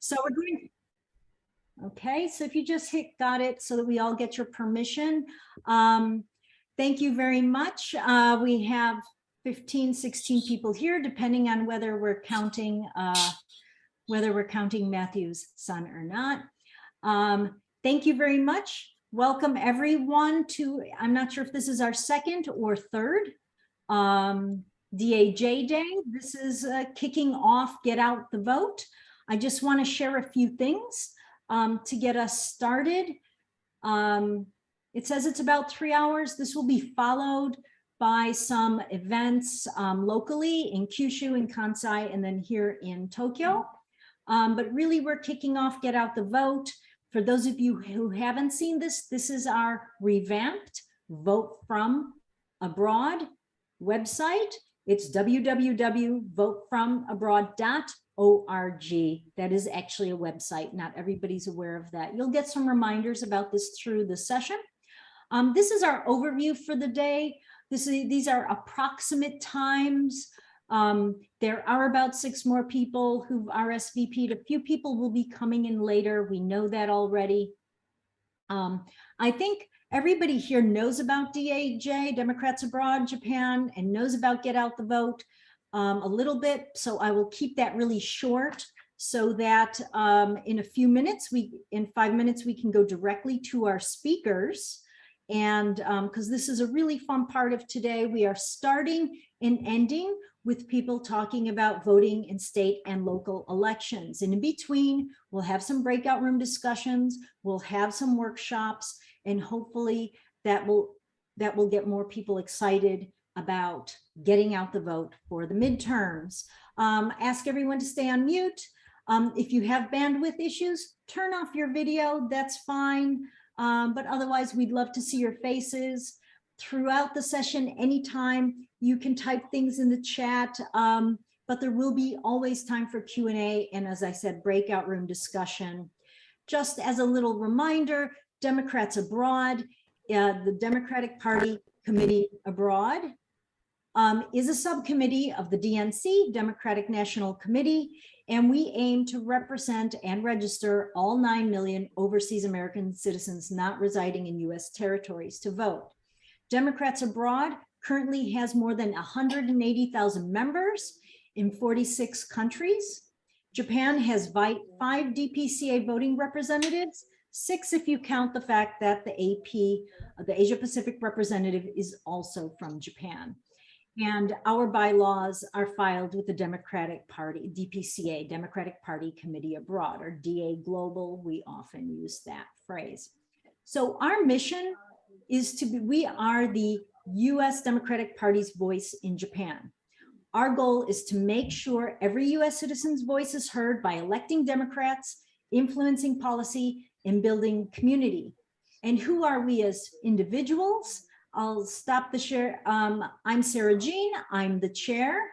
So we're going, okay, so if you just hit got it so that we all get your permission. Thank you very much. We have 15, 16 people here, depending on whether we're counting Matthew's son or not. Thank you very much. Welcome everyone to, I'm not sure if this is our second or third DAJ Day. This is kicking off Get Out the Vote. I just want to share a few things to get us started. It says it's about 3 hours. This will be followed by some events locally in Kyushu and Kansai, and then here in Tokyo. But really, we're kicking off Get Out the Vote. For those of you who haven't seen this, this is our revamped Vote From Abroad website. It's www.votefromabroad.org. That is actually a website. Not everybody's aware of that. You'll get some reminders about this through the session. This is our overview for the day. These are approximate times. There are about 6 more people who've RSVP'd. A few people will be coming in later. We know that already. I think everybody here knows about DAJ, Democrats Abroad Japan, and knows about Get Out the Vote a little bit. So I will keep that really short so that in a few minutes, in 5 minutes, we can go directly to our speakers. And because this is a really fun part of today, we are starting and ending with people talking about voting in state and local elections. And in between, we'll have some breakout room discussions, we'll have some workshops, and hopefully that will get more people excited about getting out the vote for the midterms. Ask everyone to stay on mute. If you have bandwidth issues, turn off your video, that's fine. But otherwise, we'd love to see your faces throughout the session. Anytime you can type things in the chat, but there will be always time for Q&A. And as I said, breakout room discussion. Just as a little reminder, Democrats Abroad, the Democratic Party Committee Abroad is a subcommittee of the DNC, Democratic National Committee, and we aim to represent and register all 9 million overseas American citizens not residing in US territories to vote. Democrats Abroad currently has more than 180,000 members in 46 countries. Japan has 5 DPCA voting representatives, 6 if you count the fact that the AP, the Asia Pacific representative, is also from Japan. And our bylaws are filed with the Democratic Party, DPCA, Democratic Party Committee Abroad, or DA Global. We often use that phrase. So our mission is to be, we are the US Democratic Party's voice in Japan. Our goal is to make sure every US citizen's voice is heard by electing Democrats, influencing policy, and building community. And who are we as individuals? I'll stop the share. I'm Sarah Jean, I'm the chair.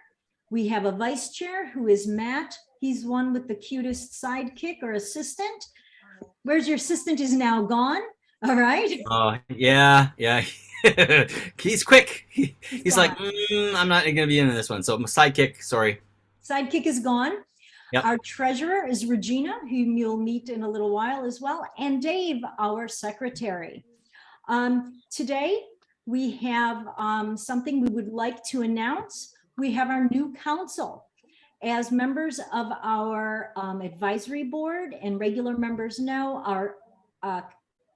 We have a vice chair who is Matt. He's one with the cutest sidekick or assistant. Where's your assistant? Is now gone. All right. Yeah. He's quick. He's like, I'm not going to be into this one. So my sidekick, sorry. Sidekick is gone. Yep. Our treasurer is Regina, whom you'll meet in a little while as well, and Dave, our secretary. Today, we have something we would like to announce. We have our new council. As members of our advisory board and regular members know,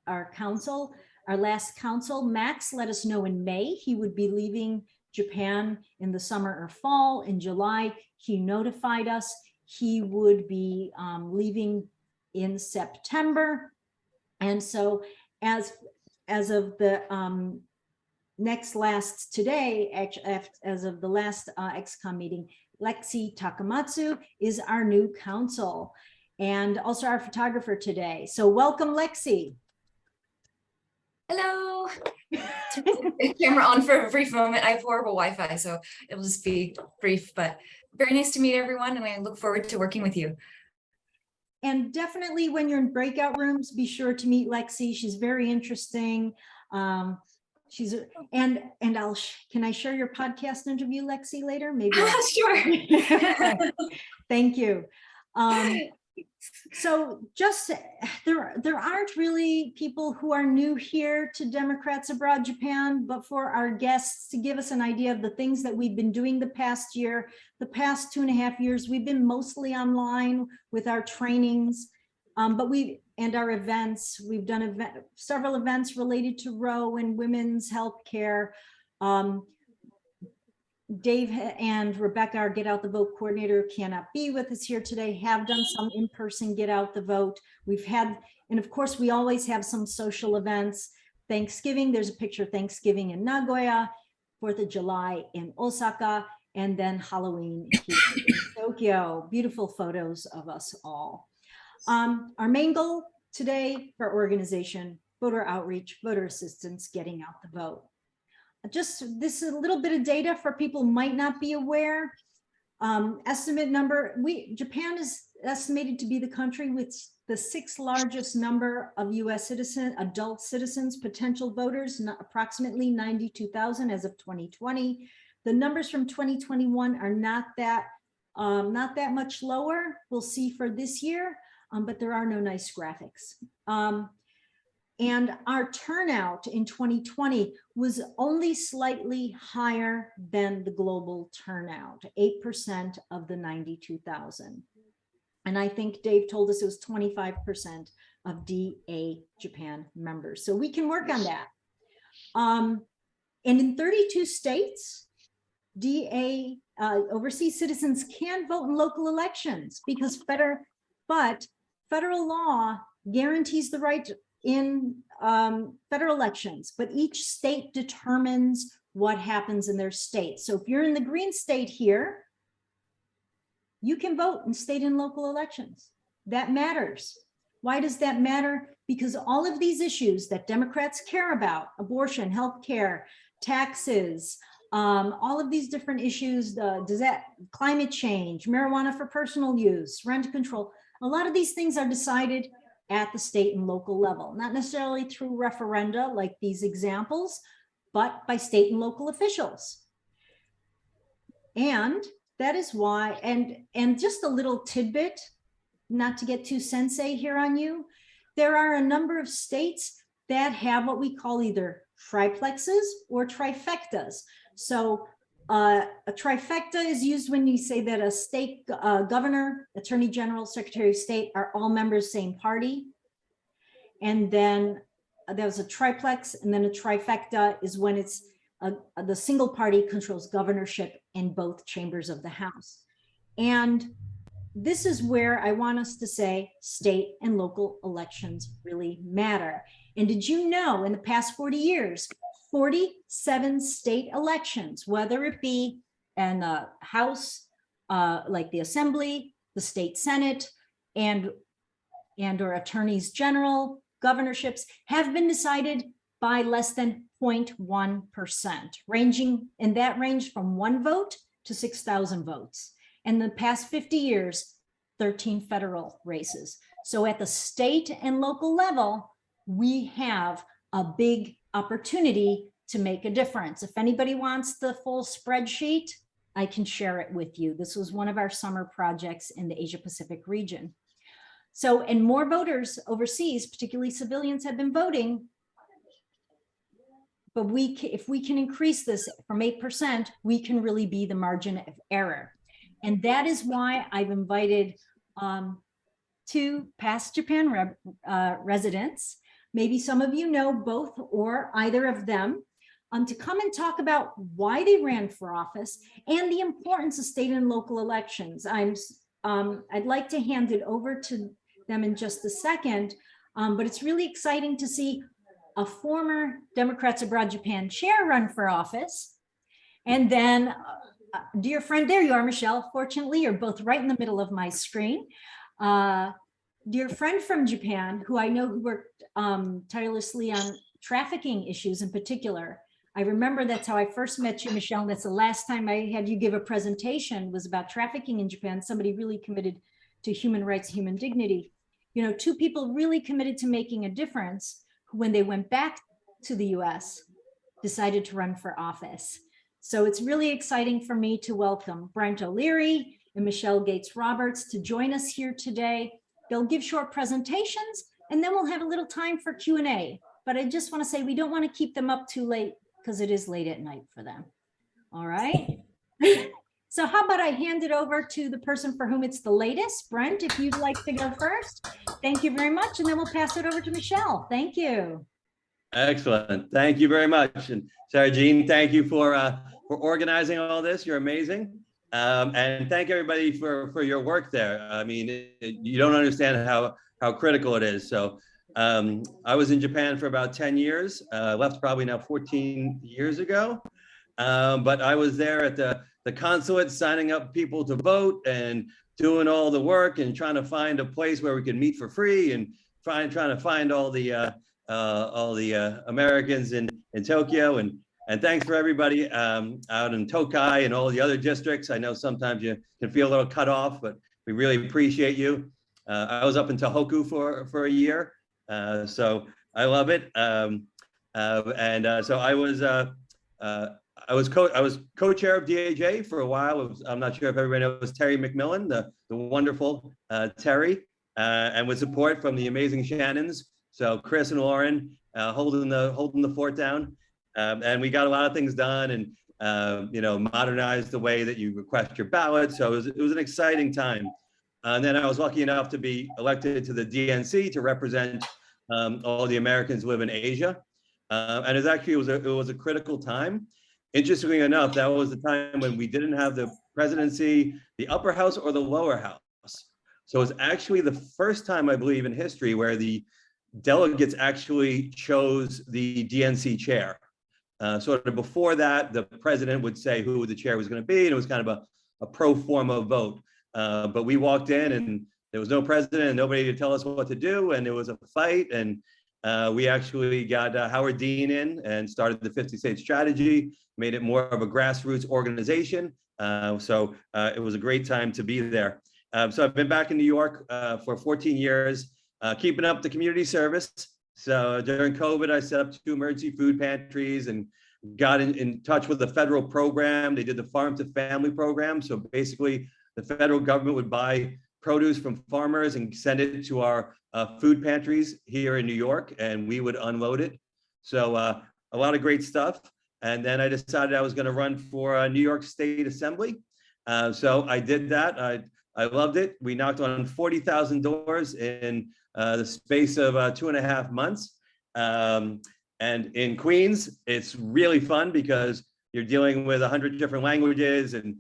our council, our last council, Max let us know in May he would be leaving Japan in the summer or fall. In July, he notified us he would be leaving in September. And so as of the as of the last XCOM meeting, Lexi Takamatsu is our new counsel and also our photographer today. So welcome, Lexi. Hello. Camera on for a brief moment. I have horrible Wi-Fi, so it'll just be brief, but very nice to meet everyone, and I look forward to working with you. And definitely when you're in breakout rooms, be sure to meet Lexi. She's very interesting. Can I share your podcast interview, Lexi, later? Maybe. Sure. Thank you. So just there aren't really people who are new here to Democrats Abroad Japan, but for our guests to give us an idea of the things that we've been doing the past year, the past 2.5 years, we've been mostly online with our trainings, and our events. We've done several events related to Roe and women's health care. Dave and Rebecca, our Get Out the Vote coordinator, cannot be with us here today, have done some in-person Get Out the Vote. We've had, and of course, we always have some social events. Thanksgiving, there's a picture of Thanksgiving in Nagoya, 4th of July in Osaka, and then Halloween here in Tokyo. Beautiful photos of us all. Our main goal today for organization, voter outreach, voter assistance, getting out the vote. Just this is a little bit of data for people who might not be aware. Estimate number, Japan is estimated to be the country with the 6th largest number of US adult citizens, potential voters, approximately 92,000 as of 2020. The numbers from 2021 are not that much lower. We'll see for this year, but there are no nice graphics. And our turnout in 2020 was only slightly higher than the global turnout, 8% of the 92,000. And I think Dave told us it was 25% of DA Japan members. So we can work on that. And in 32 states, DA overseas citizens can vote in local elections because federal law guarantees the right in federal elections, but each state determines what happens in their state. So if you're in the green state here, you can vote in state and local elections. That matters. Why does that matter? Because all of these issues that Democrats care about, abortion, healthcare, taxes, all of these different issues, climate change, marijuana for personal use, rent control, a lot of these things are decided at the state and local level, not necessarily through referenda like these examples, but by state and local officials. And that is why, and just a little tidbit, not to get too sensei here on you, there are a number of states that have what we call either triplexes or trifectas. So a trifecta is used when you say that a state governor, attorney general, secretary of state are all members, same party. And then there was a triplex, and then a trifecta is when it's the single party controls governorship in both chambers of the House. And this is where I want us to say state and local elections really matter. And did you know in the past 40 years, 47 state elections, whether it be in the House, like the Assembly, the State Senate, and or attorneys general, governorships, have been decided by less than 0.1%, ranging in that range from 1 vote to 6,000 votes. In the past 50 years, 13 federal races. So at the state and local level, we have a big opportunity to make a difference. If anybody wants the full spreadsheet, I can share it with you. This was one of our summer projects in the Asia Pacific region. So, and more voters overseas, particularly civilians, have been voting. But if we can increase this from 8%, we can really be the margin of error. And that is why I've invited 2 past Japan residents, maybe some of you know both or either of them, to come and talk about why they ran for office and the importance of state and local elections. I'd like to hand it over to them in just a second, but it's really exciting to see a former Democrats Abroad Japan chair run for office. And then, dear friend, there you are, Michelle. Fortunately, you're both right in the middle of my screen. Dear friend from Japan, who I know who worked tirelessly on trafficking issues in particular. I remember that's how I first met you, Michelle. And that's the last time I had you give a presentation was about trafficking in Japan, somebody really committed to human rights, human dignity. You know, 2 people really committed to making a difference who, when they went back to the US, decided to run for office. So it's really exciting for me to welcome Brent O'Leary and Michelle Gates Roberts to join us here today. They'll give short presentations, and then we'll have a little time for Q&A. But I just want to say we don't want to keep them up too late because it is late at night for them. All right. So how about I hand it over to the person for whom it's the latest? Brent, if you'd like to go first. Thank you very much. And then we'll pass it over to Michelle. Thank you. Excellent. Thank you very much. And Sarah Jean, thank you for organizing all this. You're amazing. And thank everybody for your work there. I mean, you don't understand how critical it is. So I was in Japan for about 10 years, left probably now 14 years ago. But I was there at the consulate signing up people to vote and doing all the work and trying to find a place where we could meet for free and trying to find all the Americans in Tokyo. And thanks for everybody out in Tokai and all the other districts. I know sometimes you can feel a little cut off, but we really appreciate you. I was up in Tohoku for a year, so I love it. So I was co-chair of DAJ for a while. I'm not sure if everybody knows Terry McMillan, the wonderful Terry, and with support from the amazing Shannons. So Chris and Lauren holding the fort down, and we got a lot of things done, and modernized the way that you request your ballot. So it was an exciting time. And then I was lucky enough to be elected to the DNC to represent all the Americans who live in Asia, and it was a critical time. Interestingly enough, that was the time when we didn't have the presidency, the upper house or the lower house. So it's actually the first time, I believe, in history where the delegates actually chose the DNC chair. Sort of before that, the president would say who the chair was going to be, and it was kind of a pro forma vote. But we walked in and there was no president and nobody to tell us what to do, and it was a fight. And we actually got Howard Dean in and started the 50-state strategy, made it more of a grassroots organization. So it was a great time to be there. So I've been back in New York for 14 years, keeping up the community service. So during COVID, I set up 2 emergency food pantries and got in touch with the federal program. They did the Farm to Family program. So basically, the federal government would buy produce from farmers and send it to our food pantries here in New York, and we would unload it. So a lot of great stuff. And then I decided I was going to run for New York State Assembly. So I did that. I loved it. We knocked on 40,000 doors in the space of 2.5 months. And in Queens, it's really fun because you're dealing with 100 different languages and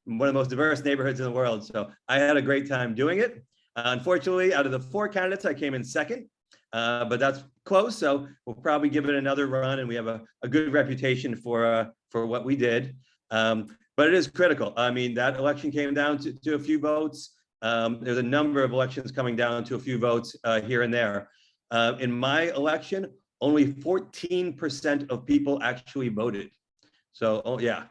one of the most diverse neighborhoods in the world. So I had a great time doing it. Unfortunately, out of the 4 candidates, I came in second, but that's close. So we'll probably give it another run, and we have a good reputation for what we did. But it is critical. I mean, that election came down to a few votes. There's a number of elections coming down to a few votes here and there. In my election, only 14% of people actually voted. So, yeah.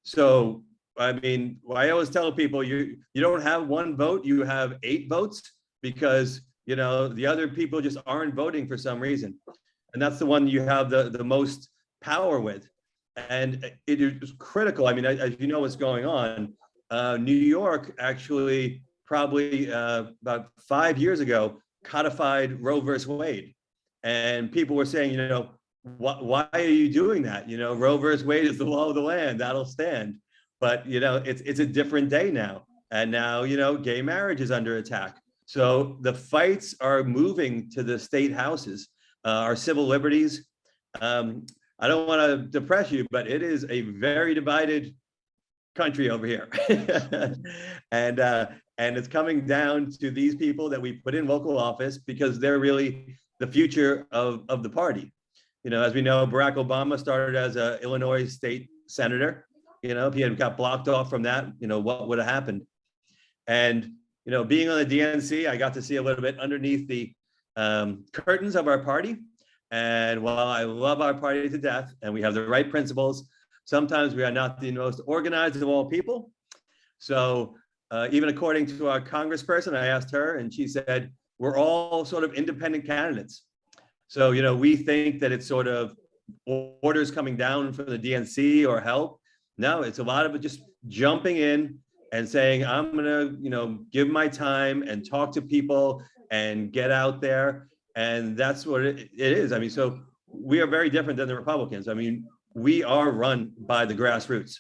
So, I mean, I always tell people you don't have 1 vote, you have 8 votes, because the other people just aren't voting for some reason, and that's the one you have the most power with. And it is critical. I mean, as you know what's going on, New York actually probably about 5 years ago codified Roe versus Wade, and people were saying, why are you doing that? Roe versus Wade is the law of the land, that'll stand. But it's a different day now, and now gay marriage is under attack. So the fights are moving to the state houses. Our civil liberties. I don't want to depress you, but it is a very divided country over here, and it's coming down to these people that we put in local office because they're really the future of the party. As we know, Barack Obama started as an Illinois state senator. If he had got blocked off from that, what would have happened? And, being on the DNC, I got to see a little bit underneath the curtains of our party. And while I love our party to death and we have the right principles, sometimes we are not the most organized of all people. So even according to our congressperson, I asked her and she said, we're all sort of independent candidates. So, we think that it's sort of orders coming down from the DNC or help. No, it's a lot of it just jumping in, and saying, I'm gonna, give my time and talk to people and get out there. And that's what it is. I mean, so we are very different than the Republicans. I mean, we are run by the grassroots.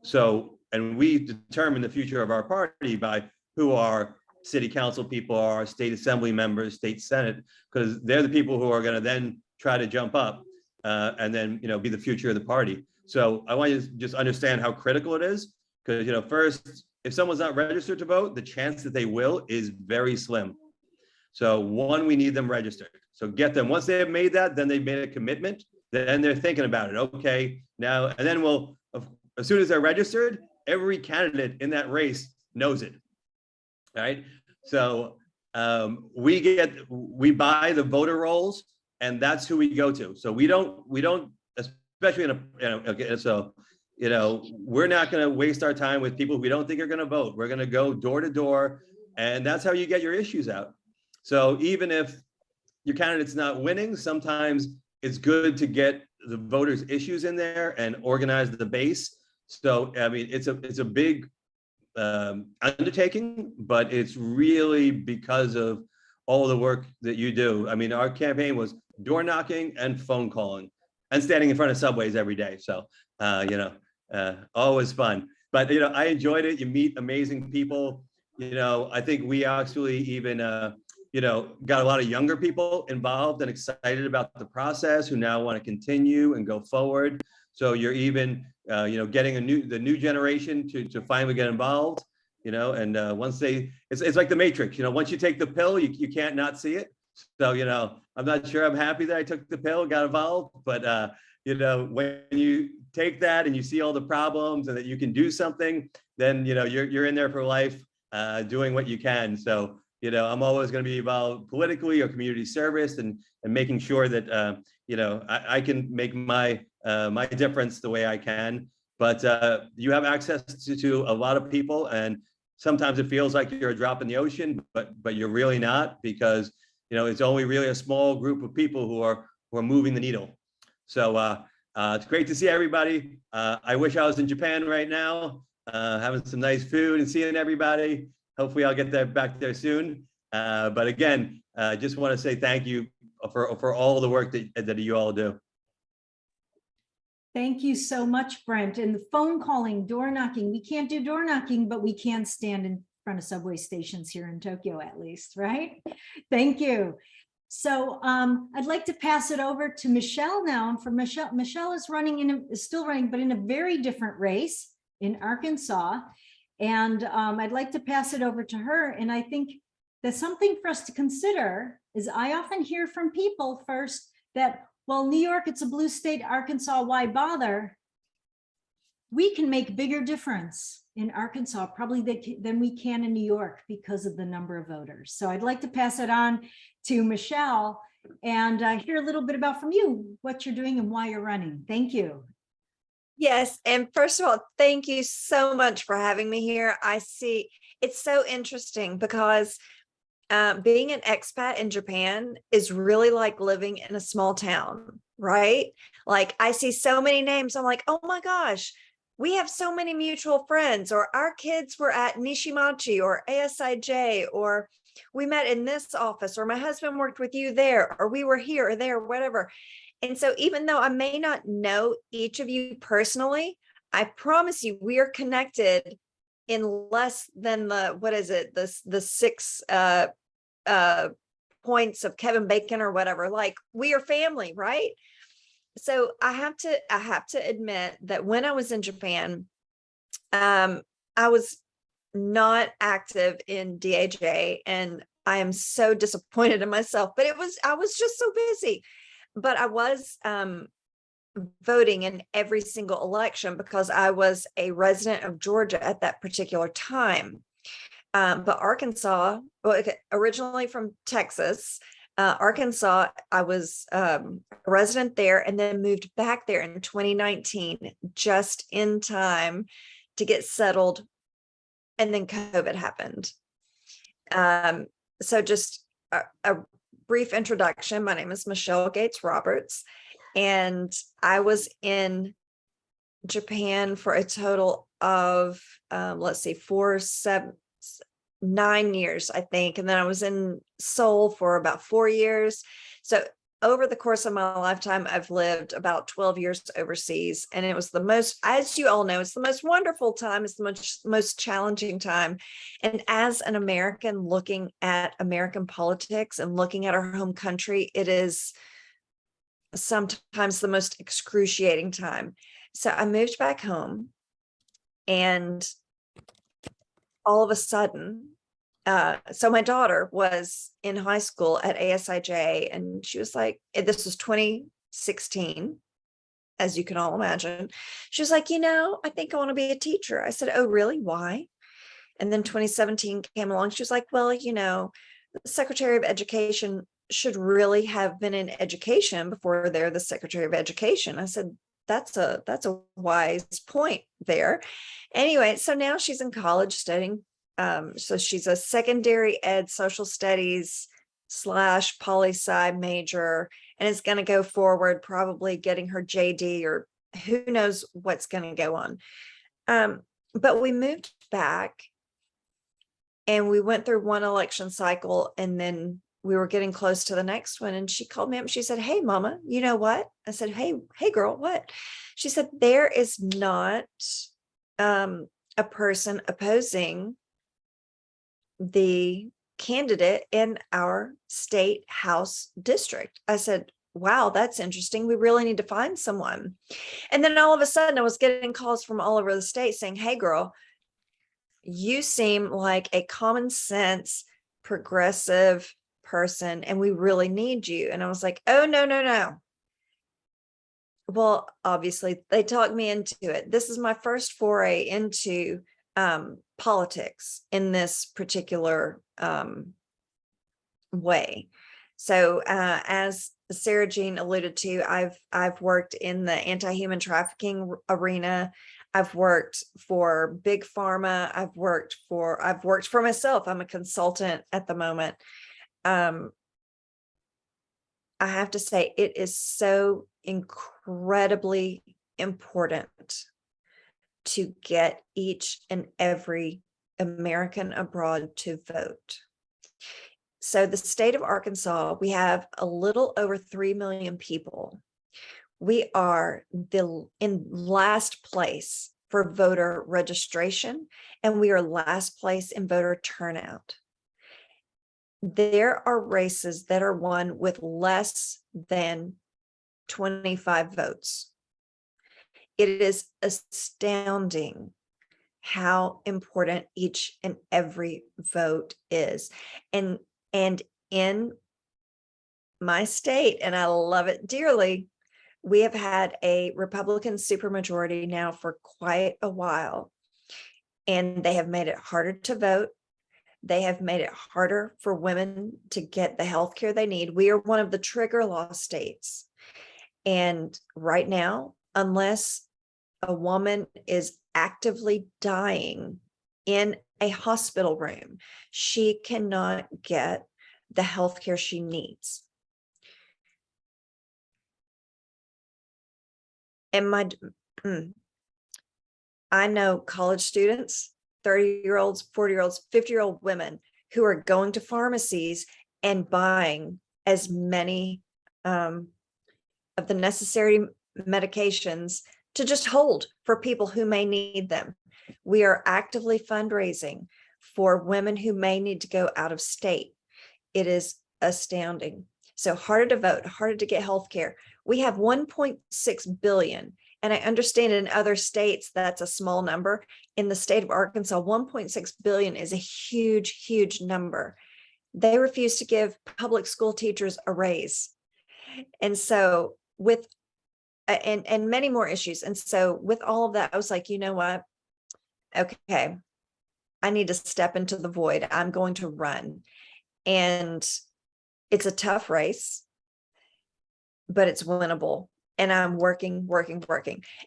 So, and we determine the future of our party by who our city council people are, state assembly members, state senate, because they're the people who are going to then try to jump up and then, be the future of the party. So I want you to just understand how critical it is, because, first, if someone's not registered to vote, the chance that they will is very slim. So one, we need them registered. So get them. Once they have made that, then they've made a commitment. Then they're thinking about it. Okay, now, and then as soon as they're registered, every candidate in that race knows it. All right. So we buy the voter rolls, and that's who we go to. So we don't, especially we're not going to waste our time with people we don't think are going to vote. We're going to go door to door, and that's how you get your issues out. So even if your candidate's not winning, sometimes it's good to get the voters' issues in there and organize the base. So, I mean, it's a big undertaking, but it's really because of all the work that you do. I mean, our campaign was door knocking and phone calling and standing in front of subways every day. So, always fun. But, I enjoyed it. You meet amazing people. I think we actually even, got a lot of younger people involved and excited about the process who now want to continue and go forward. So you're even, getting the new generation to finally get involved, and once it's like the Matrix, once you take the pill, you can't not see it. So, I'm not sure I'm happy that I took the pill, got involved, but, when you take that and you see all the problems and that you can do something, then, you're in there for life, doing what you can. So, I'm always going to be involved politically or community service and making sure that, I can make my difference the way I can. But you have access to a lot of people, and sometimes it feels like you're a drop in the ocean, but you're really not, because, it's only really a small group of people who are moving the needle. So it's great to see everybody. I wish I was in Japan right now, having some nice food and seeing everybody. Hopefully I'll get back there soon. But again, just want to say thank you for all the work that you all do. Thank you so much, Brent. And the phone calling, door knocking, we can't do door knocking, but we can stand in front of subway stations here in Tokyo, at least, right? Thank you. So I'd like to pass it over to Michelle now. And for Michelle is still running, but in a very different race in Arkansas. And I'd like to pass it over to her. And I think that something for us to consider is I often hear from people first that, well, New York, it's a blue state, Arkansas, why bother? We can make bigger difference in Arkansas probably than we can in New York because of the number of voters. So I'd like to pass it on to Michelle and hear a little bit about from you, what you're doing and why you're running. Thank you. Yes. And first of all, thank you so much for having me here. I see it's so interesting because being an expat in Japan is really like living in a small town, right? Like I see so many names. I'm like, oh my gosh, we have so many mutual friends, or our kids were at Nishimachi or ASIJ, or we met in this office, or my husband worked with you there, or we were here or there, whatever. And so even though I may not know each of you personally, I promise you we are connected in less than the 6 points of Kevin Bacon or whatever. Like we are family, right? So I have to admit that when I was in Japan, I was not active in DAJ, and I am so disappointed in myself, but I was just so busy. But I was voting in every single election because I was a resident of Georgia at that particular time. But Arkansas, originally from Texas, Arkansas, I was a resident there and then moved back there in 2019, just in time to get settled. And then COVID happened. So just a brief introduction. My name is Michelle Gates Roberts, and I was in Japan for a total of, let's see, 9 years, I think. And then I was in Seoul for about 4 years. So over the course of my lifetime, I've lived about 12 years overseas. And it was the most, as you all know, it's the most wonderful time. It's the most challenging time. And as an American looking at American politics and looking at our home country, it is sometimes the most excruciating time. So I moved back home, and all of a sudden, so my daughter was in high school at ASIJ, and she was like, this was 2016, as you can all imagine. She was like, I think I want to be a teacher. I said, oh, really? Why? And then 2017 came along. She was like, well, the Secretary of Education should really have been in education before they're the Secretary of Education. I said, that's a wise point there. Anyway, so now she's in college studying. So she's a secondary ed social studies / poli-sci major, and is going to go forward, probably getting her JD, or who knows what's going to go on. But we moved back, and we went through one election cycle, and then we were getting close to the next one. And she called me up and she said, hey, mama, you know what? I said, hey, girl, what? She said, there is not a person opposing the candidate in our state house district. I said, wow, that's interesting. We really need to find someone. And then all of a sudden I was getting calls from all over the state saying, hey, girl, you seem like a common sense, progressive person, and we really need you. And I was like, oh, no. Well, obviously they talked me into it. This is my first foray into politics in this particular way. So as Sarah Jean alluded to, I've worked in the anti-human trafficking arena. I've worked for big pharma. I've worked for myself. I'm a consultant at the moment. I have to say, it is so incredibly important to get each and every American abroad to vote. So the state of Arkansas, we have a little over 3 million people. We are in last place for voter registration, and we are last place in voter turnout. There are races that are won with less than 25 votes. It is astounding how important each and every vote is. And in my state, and I love it dearly, we have had a Republican supermajority now for quite a while, and they have made it harder to vote. They have made it harder for women to get the health care they need. We are one of the trigger law states. And right now, unless a woman is actively dying in a hospital room, she cannot get the health care she needs. And I know college students, 30-year-olds, 40-year-olds, 50-year-old women who are going to pharmacies and buying as many of the necessary medications to just hold for people who may need them. We are actively fundraising for women who may need to go out of state. It is astounding. So harder to vote, harder to get health care. We have 1.6 billion. And I understand in other states, that's a small number. In the state of Arkansas, 1.6 billion is a huge, huge number. They refuse to give public school teachers a raise. And so and many more issues. And so with all of that, I was like, you know what? Okay, I need to step into the void. I'm going to run. And it's a tough race, but it's winnable. And I'm working.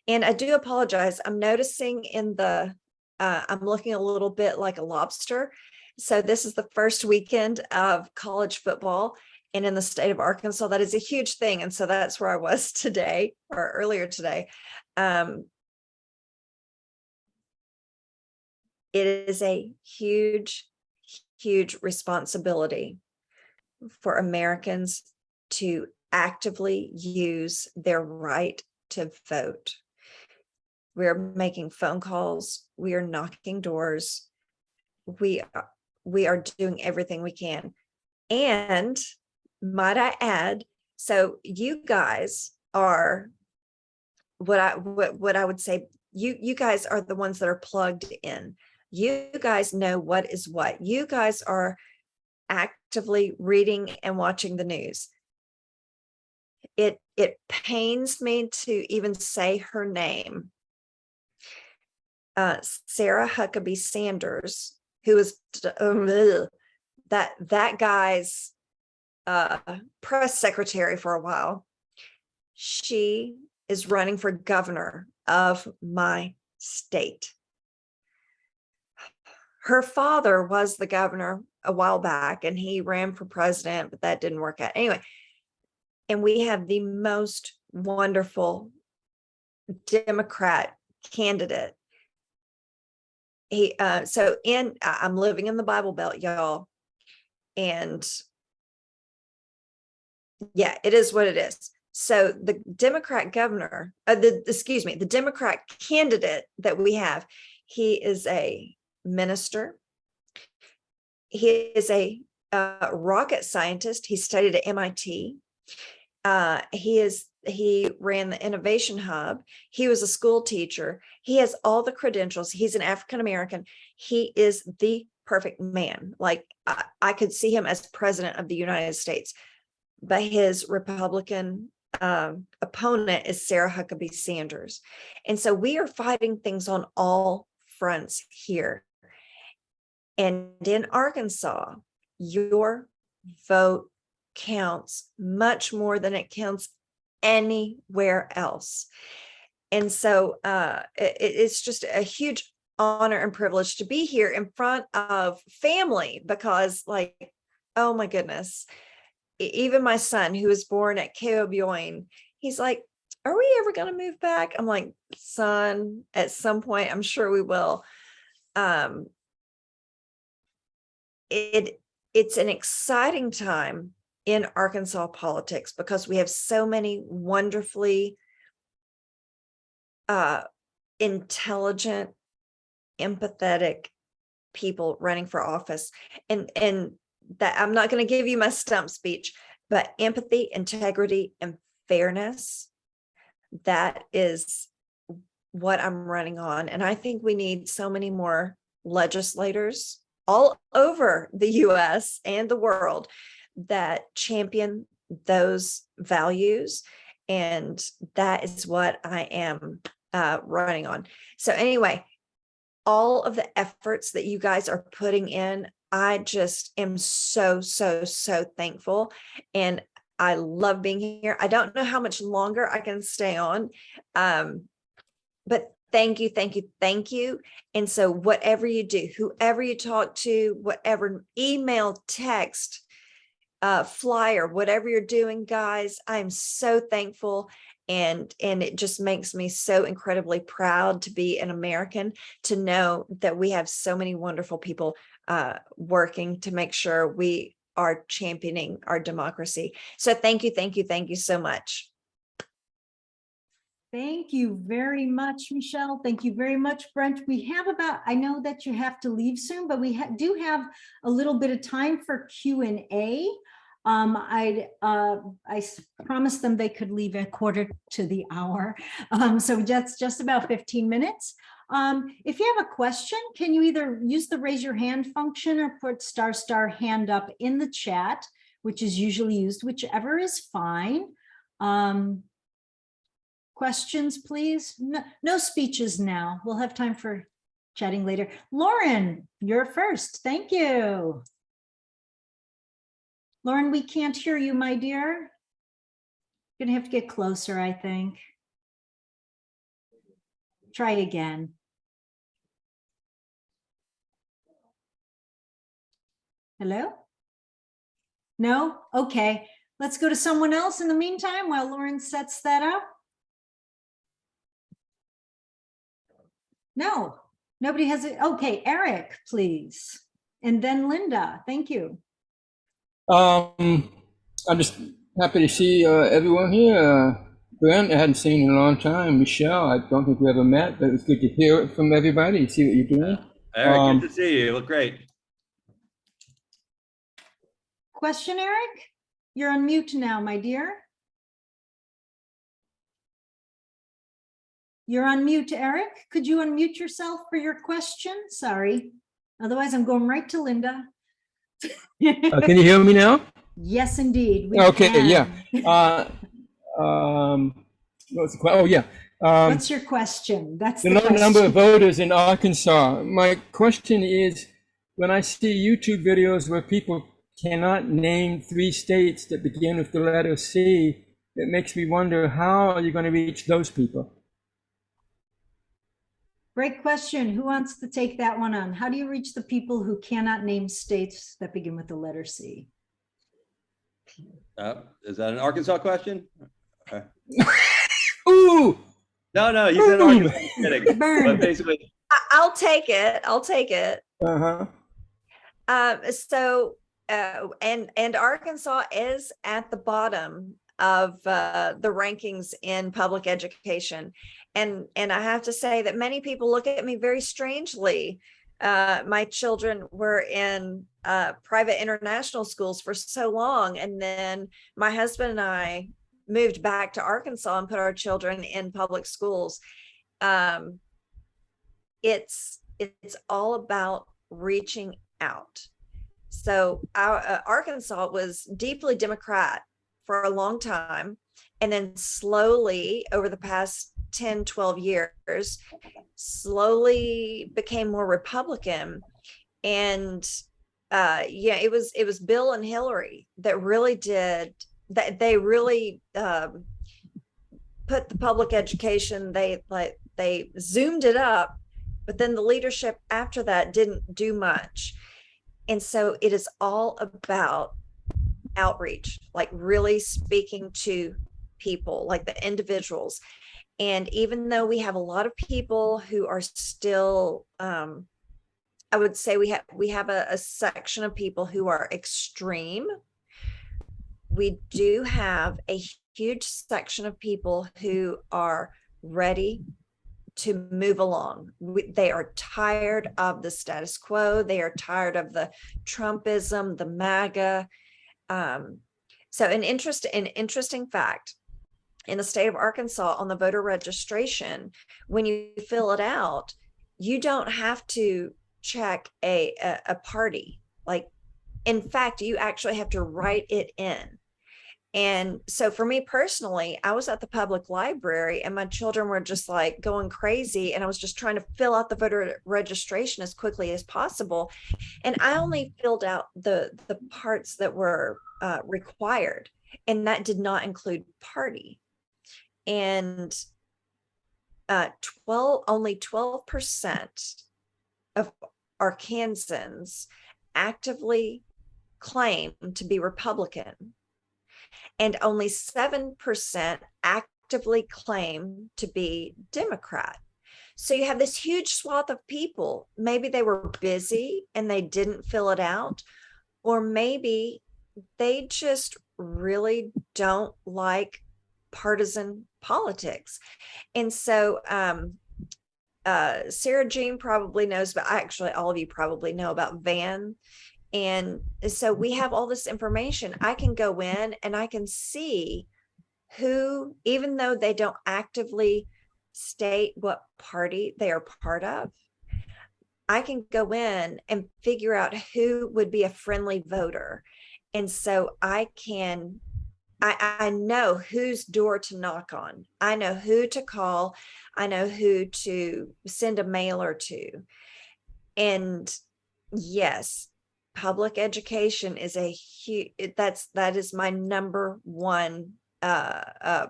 And I do apologize. I'm noticing I'm looking a little bit like a lobster. So this is the first weekend of college football. And in the state of Arkansas, that is a huge thing. And so that's where I was today, or earlier today. It is a huge, huge responsibility for Americans to actively use their right to vote. We're making phone calls. We are knocking doors. We are doing everything we can. And might I add, so you guys are what I would say, you guys are the ones that are plugged in. You guys know what is what. You guys are actively reading and watching the news. It pains me to even say her name. Sarah Huckabee Sanders, who is that guy's press secretary for a while. She is running for governor of my state. Her father was the governor a while back, and he ran for president, but that didn't work out. Anyway, and we have the most wonderful Democrat candidate. I'm living in the Bible Belt, y'all. And yeah, it is what it is. So the Democrat governor, the Democrat candidate that we have, he is a minister. He is a rocket scientist. He studied at MIT. He ran the Innovation Hub. He was a school teacher. He has all the credentials. He's an African-American. He is the perfect man. Like I could see him as president of the United States, but his Republican opponent is Sarah Huckabee Sanders. And so we are fighting things on all fronts here. And in Arkansas, your vote counts much more than it counts anywhere else. And so it's just a huge honor and privilege to be here in front of family, because like, oh my goodness, even my son, who was born at Keobuoin, he's like, are we ever going to move back? I'm like, son, at some point, I'm sure we will. It's an exciting time in Arkansas politics because we have so many wonderfully intelligent, empathetic people running for office. And that I'm not going to give you my stump speech, but empathy, integrity, and fairness, that is what I'm running on. And I think we need so many more legislators all over the US and the world that champion those values. And that is what I am running on. So anyway, all of the efforts that you guys are putting in, I just am so thankful. And I love being here. I don't know how much longer I can stay on, but thank you. And so whatever you do, whoever you talk to, whatever, email, text, flyer, whatever you're doing, guys, I'm so thankful. And it just makes me so incredibly proud to be an American, to know that we have so many wonderful people working to make sure we are championing our democracy. So thank you so much. Thank you very much, Michelle. Thank you very much, Brent. We have I know that you have to leave soon, but we do have a little bit of time for Q&A. I promised them they could leave at 1:45. So that's just about 15 minutes. If you have a question, can you either use the raise your hand function or put * hand up in the chat, which is usually used, whichever is fine. Questions, please. No speeches now. We'll have time for chatting later. Lauren, you're first. Thank you. Lauren, we can't hear you, my dear. You're gonna have to get closer, I think. Try again. Hello? No? Okay. Let's go to someone else in the meantime while Lauren sets that up. No, Nobody has it. Okay, Eric, please. And then Linda, thank you. I'm just happy to see everyone here. Brent, I hadn't seen in a long time. Michelle, I don't think we ever met, but it was good to hear it from everybody, see what you're doing. Eric, good to see you. You look great. Question, Eric? You're on mute now, my dear. You're on mute, Eric. Could you unmute yourself for your question? Sorry. Otherwise, I'm going right to Linda. Can you hear me now? Yes, indeed. We Okay, can. yeah. What's the question? Oh, yeah. What's your question? That's the the low question. number of voters in Arkansas. My question is, when I see YouTube videos where people cannot name 3 states that begin with the letter C, it makes me wonder, how are you going to reach those people? Great question. Who wants to take that one on? How do you reach the people who cannot name states that begin with the letter C? Is that an Arkansas question? Ooh! No, you said Arkansas. I'm kidding. Burn. But basically, I'll take it. I'll take it. Uh-huh. And Arkansas is at the bottom of the rankings in public education. And I have to say that many people look at me very strangely. My children were in private international schools for so long. And then my husband and I moved back to Arkansas and put our children in public schools. It's all about reaching out. So Arkansas was deeply Democrat for a long time. And then slowly over the past 10, 12 years, slowly became more Republican. And it was Bill and Hillary that really did that. They really put the public education, they zoomed it up, but then the leadership after that didn't do much. And so it is all about outreach, like really speaking to people, like the individuals. And even though we have a lot of people who are still, I would say we have a section of people who are extreme. We do have a huge section of people who are ready to move along. They are tired of the status quo. They are tired of the Trumpism, the MAGA. So an interesting fact, in the state of Arkansas on the voter registration, when you fill it out, you don't have to check a party. Like, in fact, you actually have to write it in. And so for me personally, I was at the public library and my children were just like going crazy. And I was just trying to fill out the voter registration as quickly as possible. And I only filled out the parts that were required. And that did not include party. And only 12% of Arkansans actively claim to be Republican. And only 7% actively claim to be Democrat. So you have this huge swath of people. Maybe they were busy and they didn't fill it out, or maybe they just really don't like partisan politics. And so Sarah Jean probably knows, but actually all of you probably know about Van. And so we have all this information. I can go in and I can see who, even though they don't actively state what party they are part of, I can go in and figure out who would be a friendly voter. And so I know whose door to knock on. I know who to call. I know who to send a mailer to. And yes, public education is a huge, that is my number one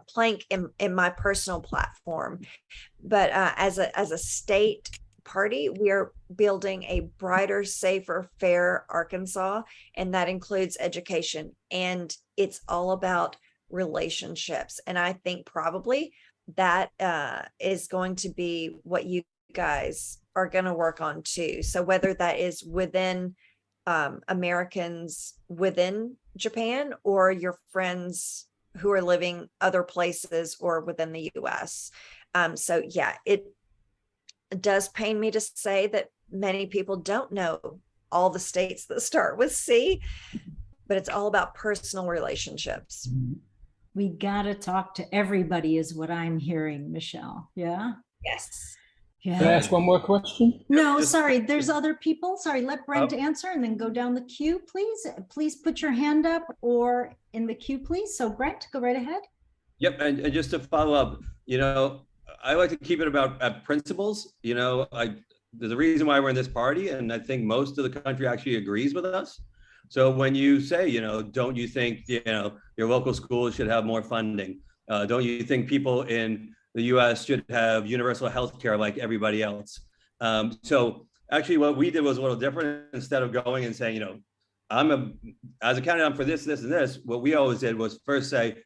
plank in my personal platform. But as a state party, we are building a brighter, safer, fair Arkansas, and that includes education. And it's all about relationships. And I think probably that is going to be what you guys are going to work on too. So whether that is within Americans within Japan or your friends who are living other places or within the US. So yeah, it does pain me to say that many people don't know all the states that start with C, but it's all about personal relationships. We got to talk to everybody is what I'm hearing, Michelle. Yeah. Yes. Can I Yeah. ask one more question? No, Just- sorry, there's other people. Sorry, let Brent answer and then go down the queue, please. Please put your hand up or in the queue, please. So Brent, go right ahead. Yep, and just to follow up, I like to keep it about principles. There's a reason why we're in this party, and I think most of the country actually agrees with us. So when you say, don't you think, your local schools should have more funding? Don't you think people in the US should have universal health care like everybody else? So actually what we did was a little different. Instead of going and saying, as a candidate, I'm for this, this, and this, what we always did was first say,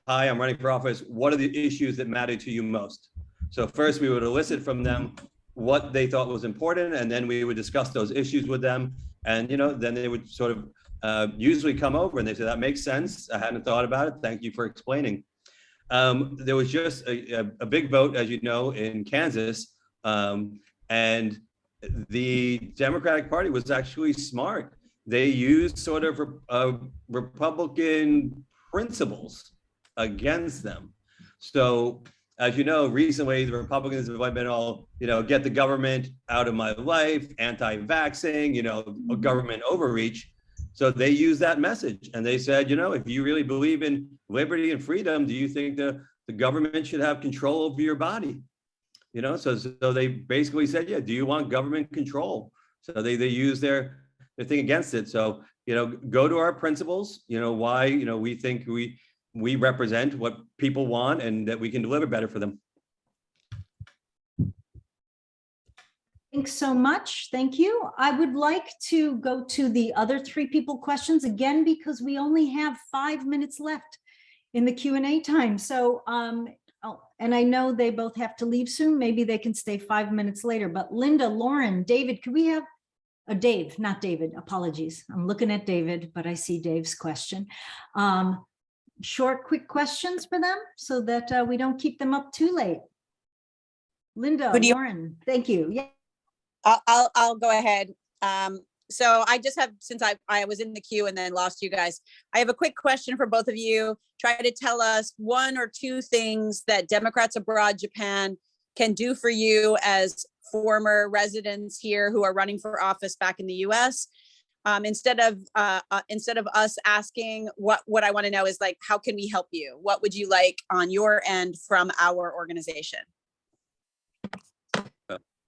hi, I'm running for office. What are the issues that matter to you most? So first we would elicit from them what they thought was important, and then we would discuss those issues with them. And, then they would sort of usually come over and they say, that makes sense. I hadn't thought about it. Thank you for explaining. There was just a big vote, as you know, in Kansas. And the Democratic Party was actually smart. They used sort of Republican principles against them. So, as you know, recently the Republicans have been all, get the government out of my life, anti-vaxxing, government overreach. So they used that message and they said, if you really believe in liberty and freedom, do you think the government should have control over your body? So they basically said, yeah, do you want government control? So they use their thing against it. So, go to our principles, why, we think we represent what people want and that we can deliver better for them. Thanks so much. Thank you. I would like to go to the other three people questions again, because we only have 5 minutes left in the Q&A time. So, and I know they both have to leave soon. Maybe they can stay 5 minutes later, but Linda, Lauren, David, could we have Dave, not David, apologies. I'm looking at David, but I see Dave's question. Short, quick questions for them so that we don't keep them up too late. Linda, Lauren, thank you. Yeah. I'll go ahead. So I just have, since I was in the queue and then lost you guys, I have a quick question for both of you. Try to tell us 1 or 2 things that Democrats abroad Japan can do for you as former residents here who are running for office back in the US. Instead of us asking what I want to know is like, how can we help you? What would you like on your end from our organization?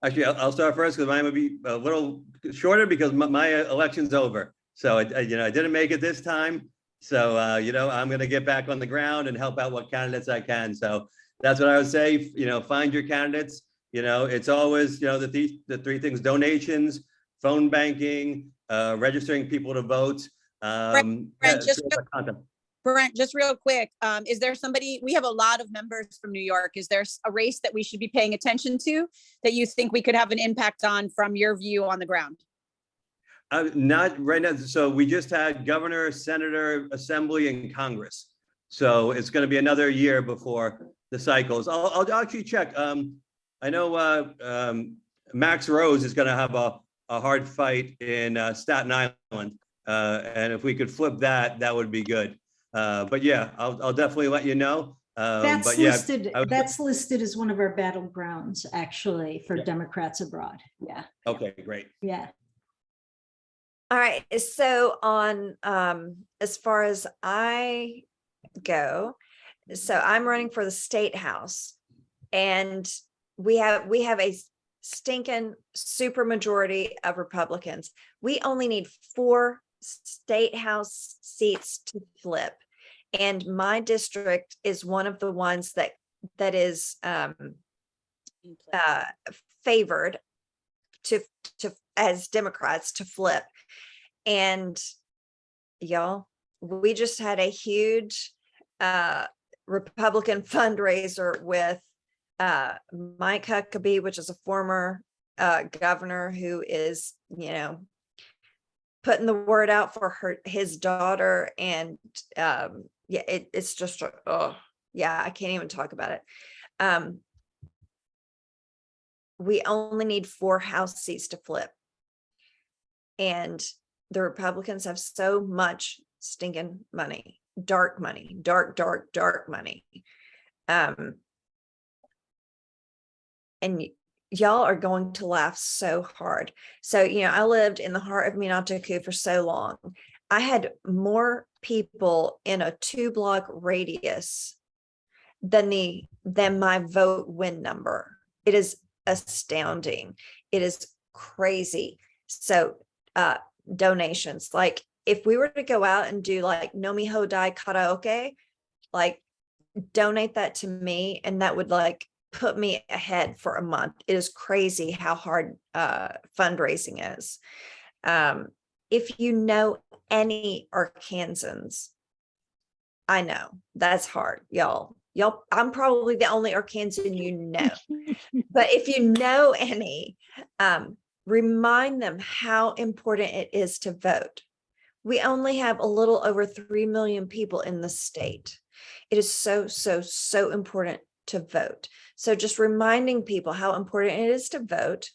Actually, I'll start first because mine would be a little shorter because my election's over. So I didn't make it this time. So I'm going to get back on the ground and help out what candidates I can. So that's what I would say. Find your candidates. It's always the 3 things: donations, phone banking, registering people to vote. Brent, just real quick, is there somebody, we have a lot of members from New York. Is there a race that we should be paying attention to that you think we could have an impact on from your view on the ground? Not right now. So we just had governor, senator, assembly, and Congress. So it's going to be another year before the cycles. I'll actually check. I know Max Rose is going to have a hard fight in Staten Island. And if we could flip that, that would be good. But yeah, I'll definitely let you know. That's but yeah, listed. That's listed as one of our battlegrounds, actually, for Democrats abroad. Yeah. Okay, great. Yeah. All right. So on as far as I go, so I'm running for the state house, and we have a stinking super majority of Republicans. We only need 4 state house seats to flip, and my district is one of the ones that is favored to as Democrats to flip. And y'all, we just had a huge Republican fundraiser with Mike Huckabee, which is a former governor who is, putting the word out for his daughter. And yeah, it's just, oh yeah, I can't even talk about it. We only need 4 House seats to flip. And the Republicans have so much stinking money, dark money, dark money. And y'all are going to laugh so hard. So, I lived in the heart of Minatoku for so long. I had more people in a 2-block radius than my vote win number. It is astounding. It is crazy. So, donations, like if we were to go out and do like Nomi Hodai karaoke, like donate that to me, and that would like put me ahead for a month. It is crazy how hard fundraising is. If you know any Arkansans, I know that's hard, y'all. I'm probably the only Arkansan you know, but if you know any, remind them how important it is to vote. We only have a little over 3 million people in the state. It is so important to vote. So just reminding people how important it is to vote.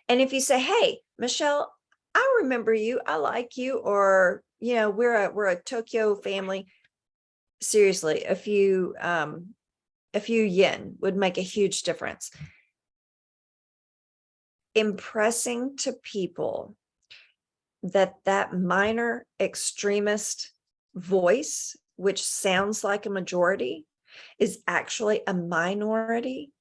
And if you say, hey, Michelle, I remember you, I like you, or, we're a Tokyo family. Seriously, a few yen would make a huge difference. Impressing to people that minor extremist voice, which sounds like a majority, is actually a minority,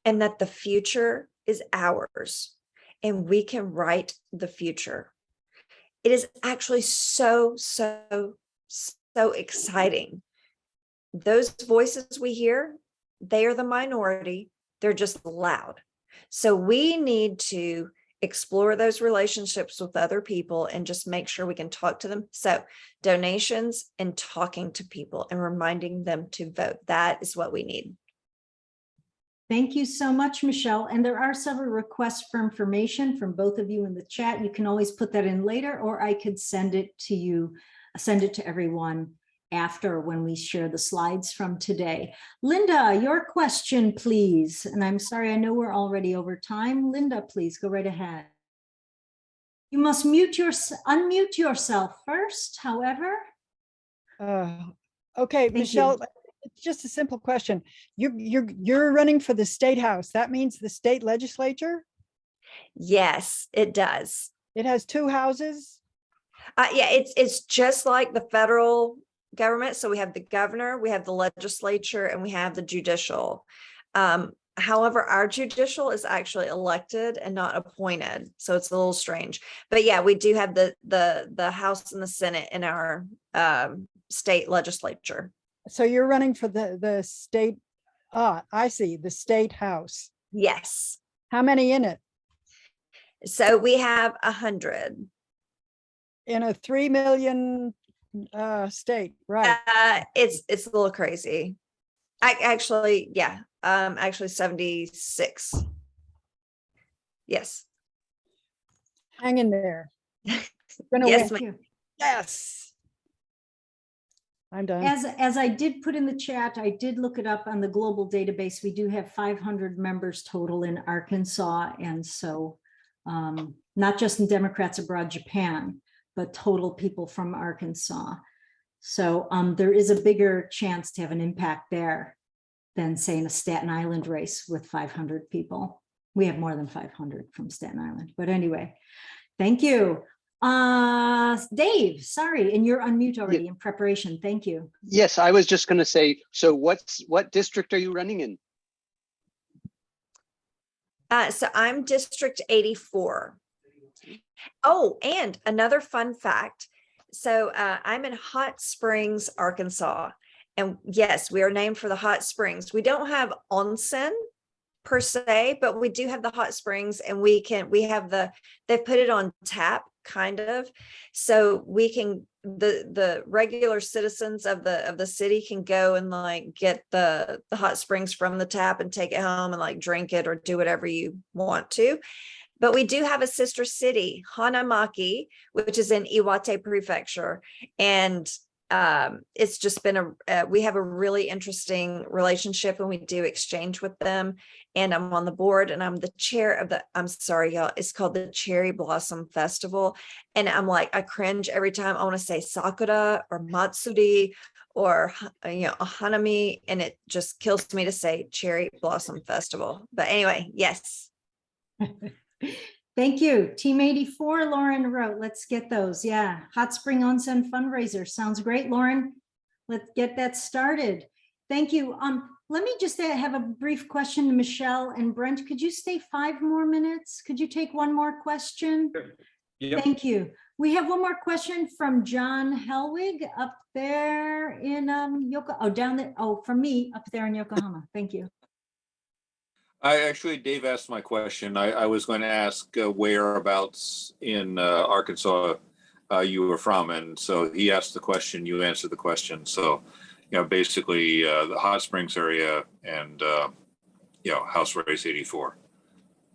and that the future is ours and we can write the future. It is actually so exciting. Those voices we hear, they are the minority. They're just loud. So we need to explore those relationships with other people and just make sure we can talk to them. So donations and talking to people and reminding them to vote. That is what we need. Thank you so much, Michelle. And there are several requests for information from both of you in the chat. You can always put that in later, or I could send it to you, send it to everyone after when we share the slides from today. Linda, your question, please. And I'm sorry, I know we're already over time. Linda, please go right ahead. You must unmute yourself first, however. Okay, Thank Michelle, you. it's just a simple question. You're running for the state house. That means the state legislature? Yes, it does. It has 2 houses? Yeah, it's just like the federal government. So we have the governor, we have the legislature, and we have the judicial. However, our judicial is actually elected and not appointed, so it's a little strange. But yeah, we do have the House and the Senate in our state legislature. So you're running for the state, I see, the state house. Yes. How many in it? So we have 100. In a 3 million state, right? It's a little crazy. Actually 76. Yes. Hang in there. Gonna Yes, win. Thank you. Yes. I'm done. As I did put in the chat, I did look it up on the global database. We do have 500 members total in Arkansas. And so not just in Democrats Abroad Japan, but total people from Arkansas. So there is a bigger chance to have an impact there than say in a Staten Island race with 500 people. We have more than 500 from Staten Island, but anyway, thank you. Dave, sorry, and you're on mute already in preparation. Thank you. Yes, I was just going to say, so what district are you running in? So I'm District 84. Oh, and another fun fact. So I'm in Hot Springs, Arkansas. And yes, we are named for the hot springs. We don't have onsen per se, but we do have the hot springs, and they've put it on tap kind of. So we can, the regular citizens of the city can go and like get the hot springs from the tap and take it home and like drink it or do whatever you want to. But we do have a sister city, Hanamaki, which is in Iwate Prefecture. And it's just been we have a really interesting relationship, and we do exchange with them. And I'm on the board, and I'm the chair of I'm sorry, y'all, it's called the Cherry Blossom Festival. And I'm like, I cringe every time I want to say Sakura or Matsuri or, Hanami, and it just kills me to say Cherry Blossom Festival. But anyway, yes. Thank you. Team 84, Lauren wrote, let's get those. Yeah. Hot Spring Onsen fundraiser. Sounds great, Lauren. Let's get that started. Thank you. Let me just have a brief question to Michelle and Brent. Could you stay 5 more minutes? Could you take one more question? Sure. Yep. Thank you. We have one more question from John Helwig up there in from me up there in Yokohama. Thank you. Dave asked my question. I was going to ask whereabouts in Arkansas you were from. And so he asked the question, you answered the question. So, basically the Hot Springs area and, House Race 84.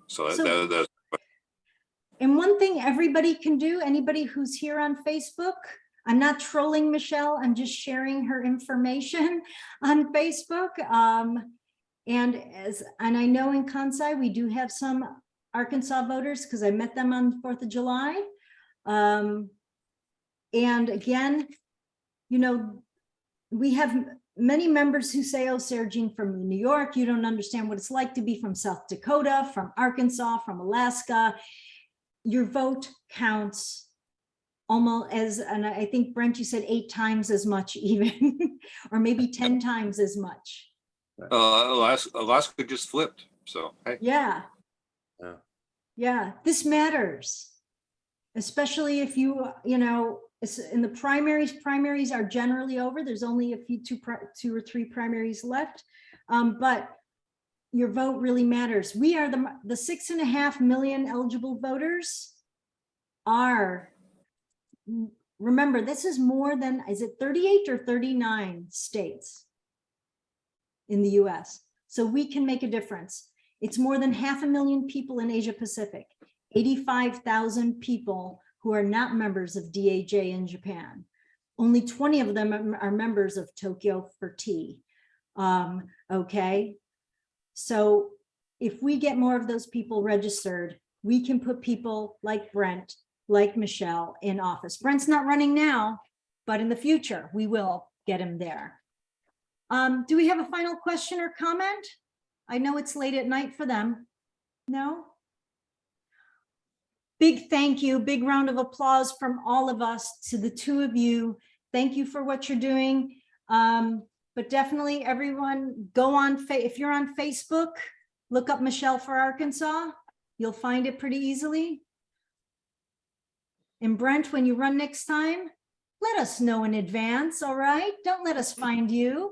So, that's. And one thing everybody can do, anybody who's here on Facebook, I'm not trolling Michelle, I'm just sharing her information on Facebook. And I know in Kansai, we do have some Arkansas voters because I met them on the 4th of July. And again, we have many members who say, oh, Sarah Jean from New York, you don't understand what it's like to be from South Dakota, from Arkansas, from Alaska. Your vote counts almost and I think Brent, you said 8 times as much even, or maybe 10 times as much. Alaska just flipped. So, hey. Yeah. Yeah, this matters, especially if in the primaries are generally over. There's only a few, 2 or 3 primaries left. But your vote really matters. We are the 6.5 million eligible voters are, remember, this is more than, is it 38 or 39 states in the US? So we can make a difference. It's more than 500,000 people in Asia Pacific, 85,000 people who are not members of DAJ in Japan. Only 20 of them are members of Tokyo for Tea. Okay. So if we get more of those people registered, we can put people like Brent, like Michelle in office. Brent's not running now, but in the future, we will get him there. Do we have a final question or comment? I know it's late at night for them. No? Big thank you, big round of applause from all of us to the 2 of you. Thank you for what you're doing. But definitely everyone go on, if you're on Facebook, look up Michelle for Arkansas. You'll find it pretty easily. And Brent, when you run next time, let us know in advance, all right? Don't let us find you.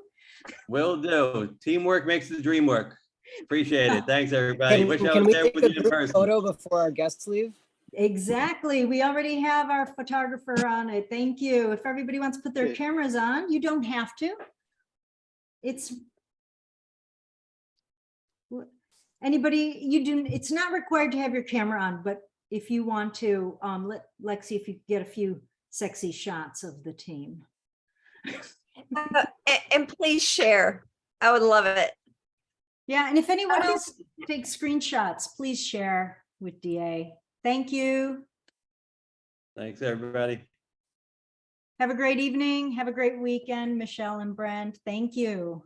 Will do. Teamwork makes the dream work. Appreciate it. Thanks, everybody. Wish I Can was we there take with a you in group person. photo before our guests leave? Exactly. We already have our photographer on it. Thank you. If everybody wants to put their cameras on, you don't have to. It's anybody you do. It's not required to have your camera on, but if you want to, let's see if you get a few sexy shots of the team. And please share. I would love it. Yeah, and if anyone else takes screenshots, please share with DA. Thank you. Thanks, everybody. Have a great evening. Have a great weekend, Michelle and Brent. Thank you.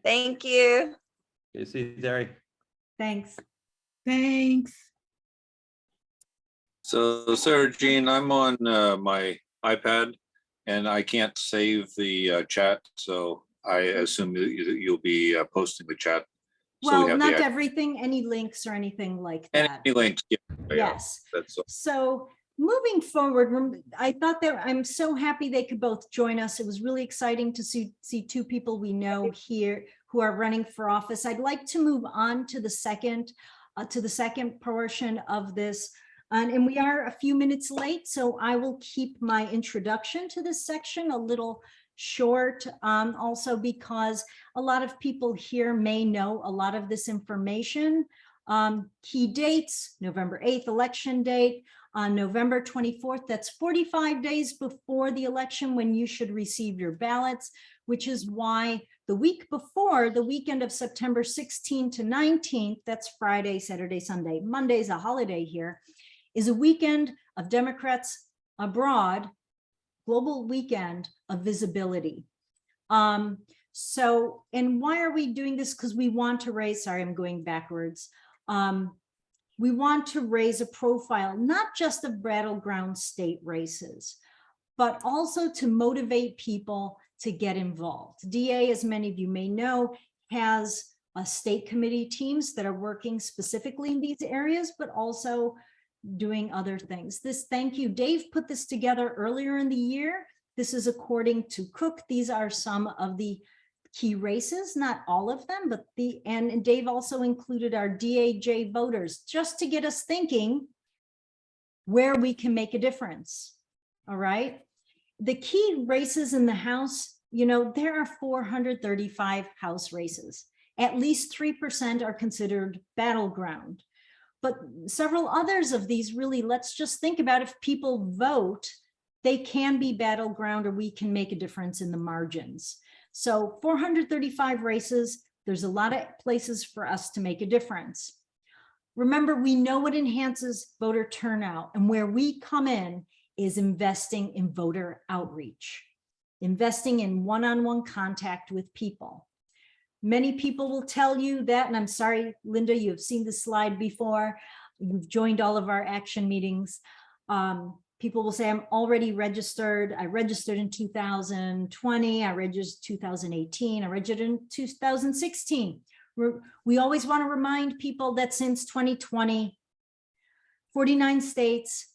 Thank you. Good to see you, Terry. Thanks. Thanks. So Sarah Jean, I'm on my iPad and I can't save the chat. So I assume that you'll be posting the chat. Well, so not everything, any links or anything like that. Any links. Yeah, yes. That's so moving forward, I thought that I'm so happy they could both join us. It was really exciting to see 2 people we know here who are running for office. I'd like to move on to the second portion of this. And we are a few minutes late, so I will keep my introduction to this section a little short, also because a lot of people here may know a lot of this information. Key dates, November 8th, election date. On November 24th, that's 45 days before the election when you should receive your ballots, which is why the week before, the weekend of September 16th to 19th, that's Friday, Saturday, Sunday, Monday's a holiday here, is a weekend of Democrats abroad, global weekend of visibility. So, and why are we doing this? Because we want to raise, sorry, I'm going backwards. We want to raise a profile, not just of battleground state races, but also to motivate people to get involved. DA, as many of you may know, has state committee teams that are working specifically in these areas, but also doing other things. Thank you. Dave put this together earlier in the year. This is according to Cook. These are some of the key races, not all of them, but and Dave also included our DAJ voters just to get us thinking where we can make a difference. All right. The key races in the House, you know, there are 435 House races. At least 3% are considered battleground. But several others of these really, let's just think about if people vote, they can be battleground or we can make a difference in the margins. So 435 races, there's a lot of places for us to make a difference. Remember, we know what enhances voter turnout, and where we come in is investing in voter outreach, investing in one-on-one contact with people. Many people will tell you that, and I'm sorry, Linda, you have seen this slide before. You've joined all of our action meetings. People will say, I'm already registered. I registered in 2020. I registered 2018. I registered in 2016. We always want to remind people that since 2020, 49 states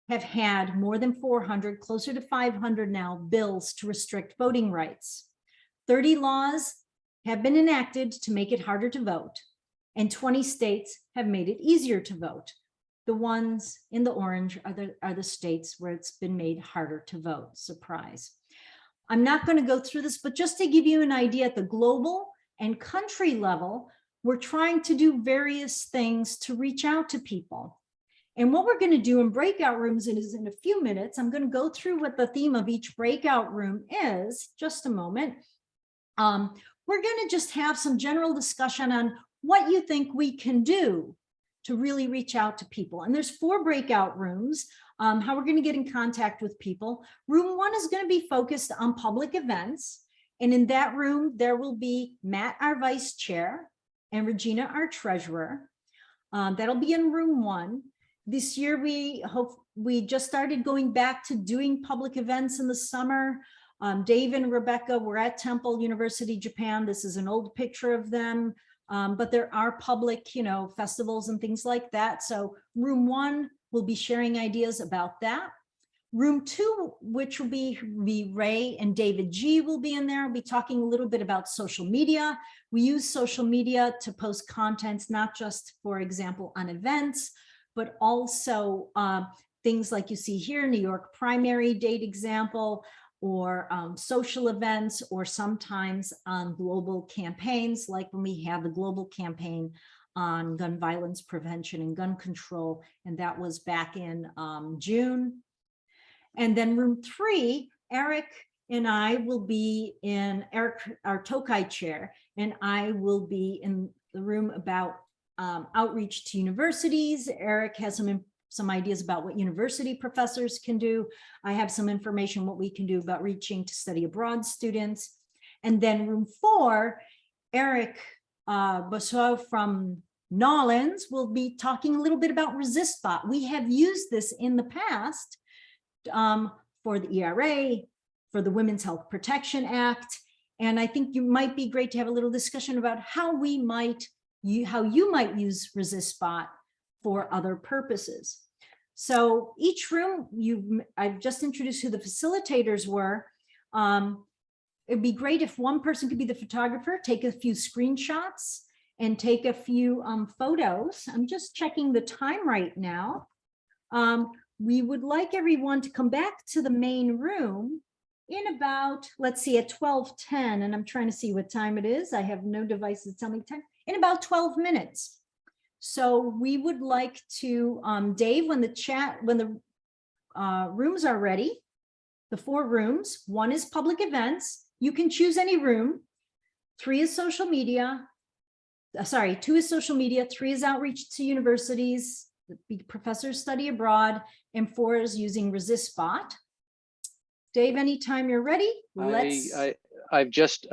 have had more than 400, closer to 500 now, bills to restrict voting rights. 30 laws have been enacted to make it harder to vote, and 20 states have made it easier to vote. The ones in the orange are the states where it's been made harder to vote. Surprise. I'm not going to go through this, but just to give you an idea at the global and country level, we're trying to do various things to reach out to people. And what we're going to do in breakout rooms is in a few minutes, I'm going to go through what the theme of each breakout room is, just a moment. We're going to just have some general discussion on what you think we can do to really reach out to people. And there's 4 breakout rooms, how we're going to get in contact with people. Room 1 is going to be focused on public events. And in that room, there will be Matt, our vice chair, and Regina, our treasurer. That'll be in room 1. This year, we just started going back to doing public events in the summer. Dave and Rebecca were at Temple University, Japan. This is an old picture of them. But there are public, festivals and things like that. So room 1 will be sharing ideas about that. Room 2, which will be Ray and David G will be in there. We'll be talking a little bit about social media. We use social media to post contents, not just, for example, on events, but also things like you see here, New York primary date example, or social events, or sometimes on global campaigns, like when we have the global campaign on gun violence prevention and gun control, and that was back in June. And then room 3, Eric and I will be in, Eric, our Tokai chair, and I will be in the room about outreach to universities. Eric has some ideas about what university professors can do. I have some information what we can do about reaching to study abroad students. And then room 4, Eric Bosso from Nolens will be talking a little bit about ResistBot. We have used this in the past for the ERA, for the Women's Health Protection Act. And I think you might be great to have a little discussion about how you might use ResistBot for other purposes. So each room, I've just introduced who the facilitators were. It'd be great if one person could be the photographer, take a few screenshots and take a few photos. I'm just checking the time right now. We would like everyone to come back to the main room in about, let's see, at 12:10, and I'm trying to see what time it is. I have no devices to tell me time. In about 12 minutes. So we would like to, Dave, when the rooms are ready, the 4 rooms, 1 is public events. You can choose any room. 3 is social media. 2 is social media, 3 is outreach to universities, the professors study abroad, and 4 is using ResistBot. Dave, anytime you're ready, I've just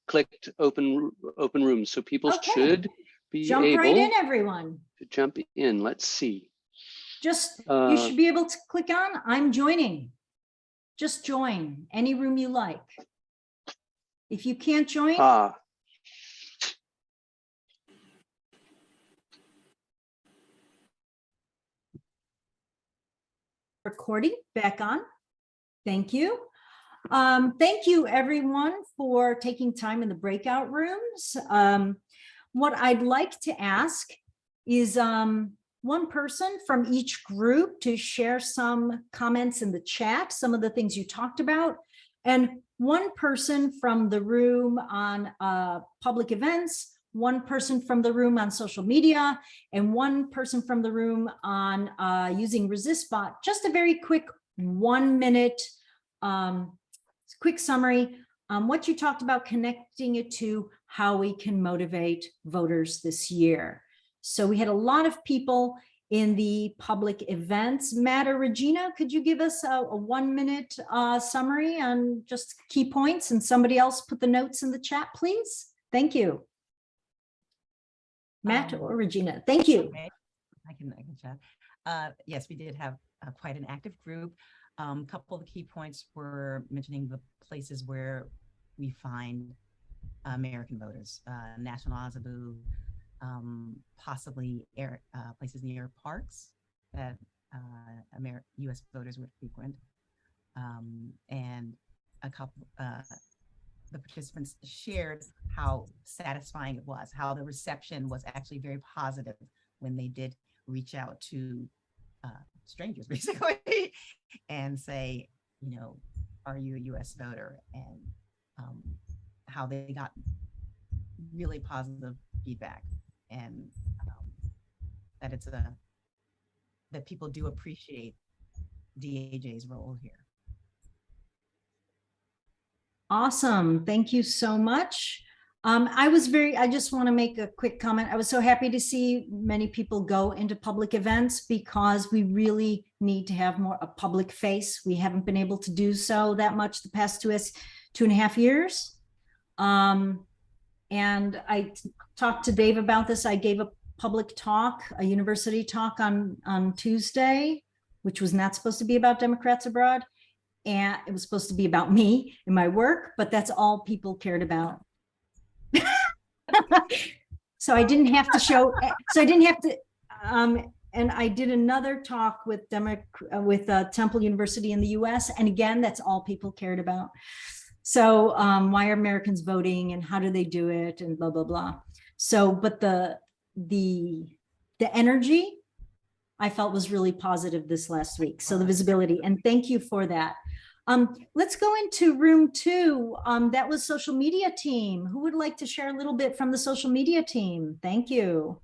clicked open rooms, so people Okay. should be jump able right in, everyone. to jump in. Let's see. Just, you should be able to click on, I'm joining. Just join any room you like. If you can't join, recording back on. Thank you. Thank you everyone for taking time in the breakout rooms. What I'd like to ask is one person from each group to share some comments in the chat, some of the things you talked about, and one person from the room on public events, one person from the room on social media, and one person from the room on using ResistBot. Just a very quick 1 minute quick summary on what you talked about, connecting it to how we can motivate voters this year. So we had a lot of people in the public events. Matt or Regina, could you give us a 1 minute summary on just key points, and somebody else put the notes in the chat, please? Thank you. Matt or Regina, thank you. Okay. I can chat. Yes, we did have quite an active group. A couple of the key points were mentioning the places where we find American voters, National Azabu, possibly places near parks that U.S. voters would frequent, and a couple. The participants shared how satisfying it was, how the reception was actually very positive when they did reach out to strangers, basically, and say, you know, are you a U.S. voter? And how they got really positive feedback, and that that people do appreciate DAJ's role here. Awesome. Thank you so much. I just want to make a quick comment. I was so happy to see many people go into public events, because we really need to have more a public face. We haven't been able to do so that much the past 2.5 years. And I talked to Dave about this. I gave a public talk, a university talk on Tuesday, which was not supposed to be about Democrats abroad. And it was supposed to be about me and my work, but that's all people cared about. So I didn't have to show, so I didn't have to, and I did another talk with Temple University in the US. And again, that's all people cared about. So why are Americans voting and how do they do it and blah, blah, blah. So, but the energy I felt was really positive this last week. So the visibility, and thank you for that. Let's go into room 2. That was social media team. Who would like to share a little bit from the social media team? Thank you.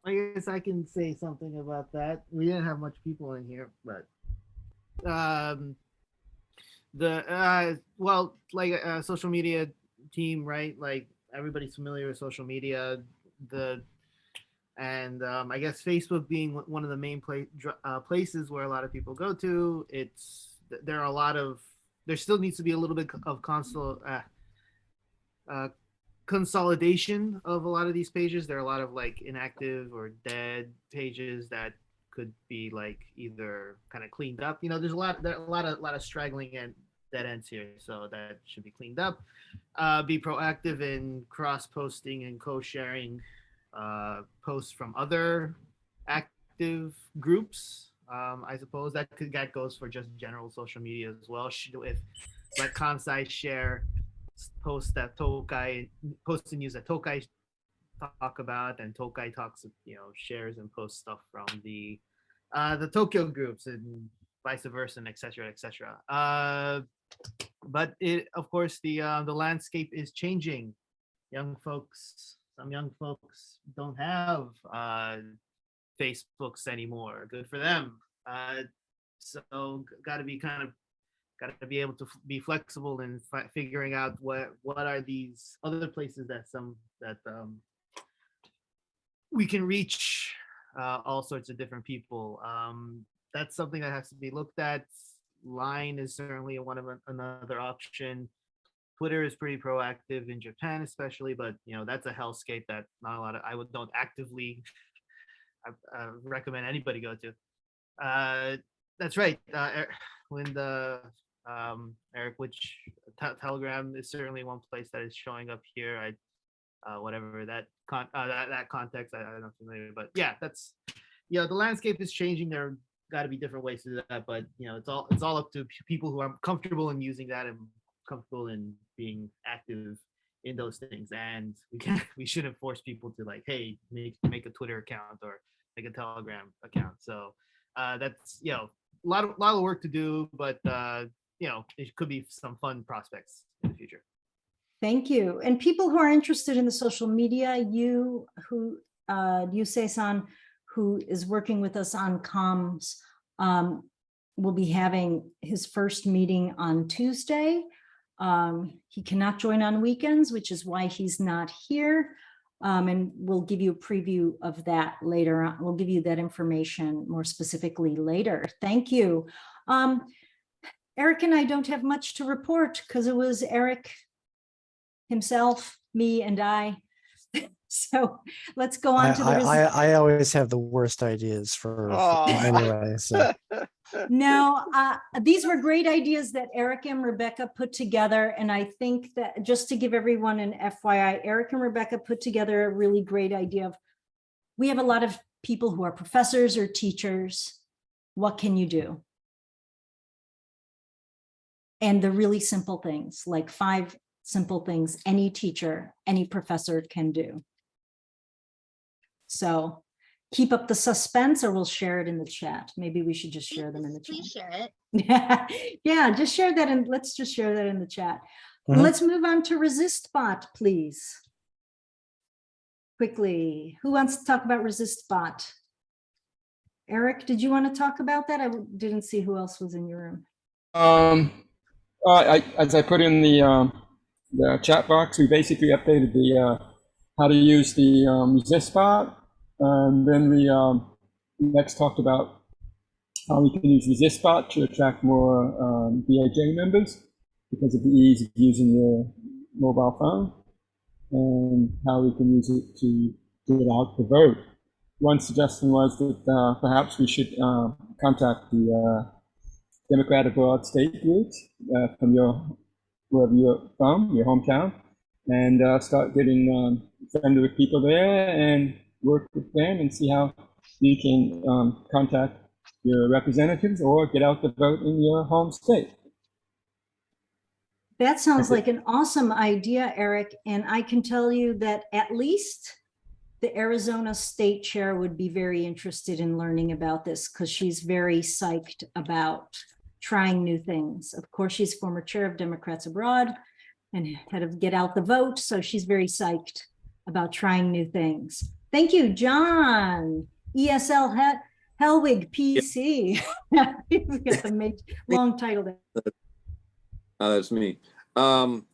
I guess I can say something about that. We didn't have much people in here, but social media team, right? Like everybody's familiar with social media. I guess Facebook being one of the main places where a lot of people go to. There still needs to be a little bit of consolidation of a lot of these pages. There are a lot of like inactive or dead pages that could be like either kind of cleaned up. You know, there's a lot of straggling and dead ends here, so that should be cleaned up. Be proactive in cross-posting and co-sharing posts from other active groups. I suppose that goes for just general social media as well. If let Kansai share posts that Tokai posts the news that Tokai talk about, and Tokai talks, shares and posts stuff from the Tokyo groups and vice versa, and etc. But of course the landscape is changing. Young folks some young folks don't have Facebooks anymore. Good for them. So got to be be able to be flexible in figuring out what are these other places that we can reach all sorts of different people. That's something that has to be looked at. Line is certainly another option. Twitter is pretty proactive in Japan, especially, but that's a hellscape that not a lot of don't actively recommend anybody go to. That's right, Linda, Eric. Which Telegram is certainly one place that is showing up here. Whatever that context, I'm not familiar, but yeah, that's the landscape is changing. There got to be different ways to do that, but it's all up to people who are comfortable in using that and comfortable in being active in those things. And we shouldn't force people to like, hey, make a Twitter account or make a Telegram account. So that's a lot of work to do, but it could be some fun prospects in the future. Thank you. And people who are interested in the social media, Yusei-san, who is working with us on comms, will be having his first meeting on Tuesday. He cannot join on weekends, which is why he's not here. And we'll give you a preview of that later on. We'll give you that information more specifically later. Thank you. Eric and I don't have much to report because it was Eric himself, me, and I. So let's go on to the I always have the worst ideas for anyway. So no, these were great ideas that Eric and Rebecca put together. And I think that just to give everyone an FYI, Eric and Rebecca put together a really great idea of, we have a lot of people who are professors or teachers. What can you do? And the really simple things, like 5 simple things any teacher, any professor can do. So keep up the suspense, or we'll share it in the chat. Maybe we should just share them in the chat. Please share it. Yeah, just share that, and let's just share that in the chat. Let's move on to ResistBot, please. Quickly, who wants to talk about ResistBot? Eric, did you want to talk about that? I didn't see who else was in your room. As I put in the chat box, we basically updated the how to use the ResistBot, and then we next talked about how we can use ResistBot to attract more DAJ members because of the ease of using your mobile phone, and how we can use it to get out the vote. One suggestion was that perhaps we should contact the Democrat Abroad state groups from wherever you're from, your hometown, and start getting friendly with people there and work with them and see how you can contact your representatives or get out the vote in your home state. That sounds like an awesome idea, Eric. And I can tell you that at least the Arizona state chair would be very interested in learning about this because she's very psyched about trying new things. Of course, she's former chair of Democrats Abroad and head of Get Out the Vote. So she's very psyched about trying new things. Thank you, John. ESL Helwig PC. He's got the long title there. That's me. One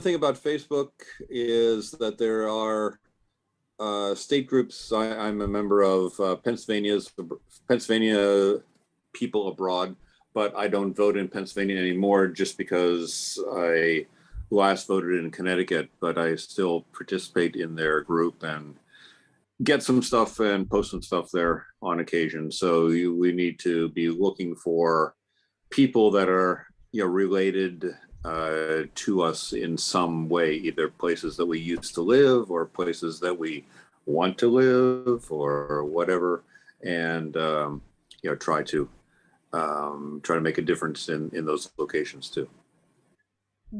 thing about Facebook is that there are state groups. I'm a member of Pennsylvania People Abroad, but I don't vote in Pennsylvania anymore just because I last voted in Connecticut, but I still participate in their group and get some stuff and post some stuff there on occasion. So we need to be looking for people that are related to us in some way, either places that we used to live or places that we want to live or whatever, and try to make a difference in those locations too.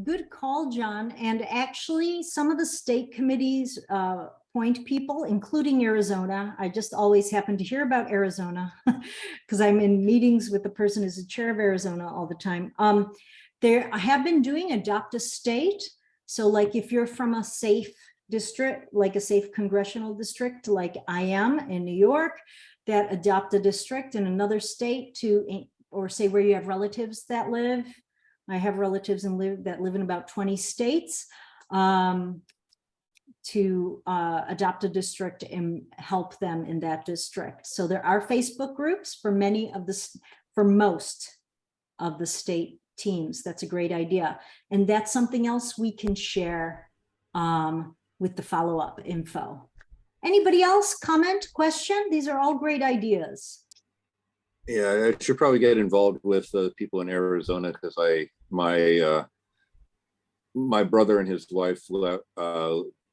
Good call, John. And actually, some of the state committees appoint people, including Arizona. I just always happen to hear about Arizona because I'm in meetings with the person who's the chair of Arizona all the time. I have been doing Adopt a State. So like if you're from a safe district, like a safe congressional district, like I am in New York, that adopt a district in another state to, or say where you have relatives that live. I have relatives that live in about 20 states, to adopt a district and help them in that district. So there are Facebook groups for most of the state teams. That's a great idea. And that's something else we can share with the follow-up info. Anybody else comment, question? These are all great ideas. Yeah, I should probably get involved with people in Arizona because my brother and his wife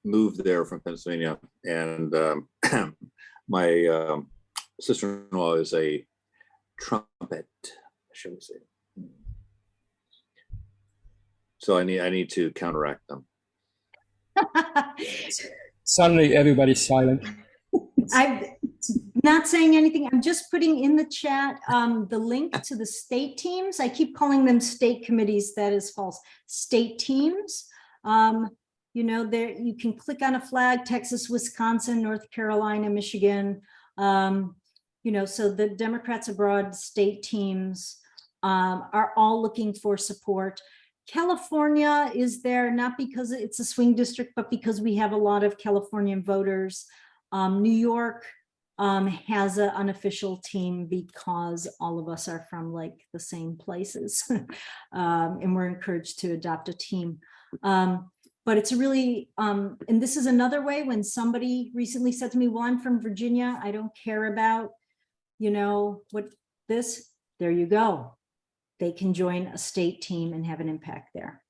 moved there from Pennsylvania, and my sister-in-law is a trumpet, shall we say? So I need to counteract them. Suddenly, everybody's silent. I'm not saying anything. I'm just putting in the chat the link to the state teams. I keep calling them state committees. That is false. State teams. You know, there you can click on a flag: Texas, Wisconsin, North Carolina, Michigan. You know, so the Democrats Abroad state teams are all looking for support. California is there not because it's a swing district, but because we have a lot of Californian voters. New York has an unofficial team because all of us are from like the same places, and we're encouraged to adopt a team. But it's really, and this is another way when somebody recently said to me, well, I'm from Virginia, I don't care about, you know, what this, there you go. They can join a state team and have an impact there.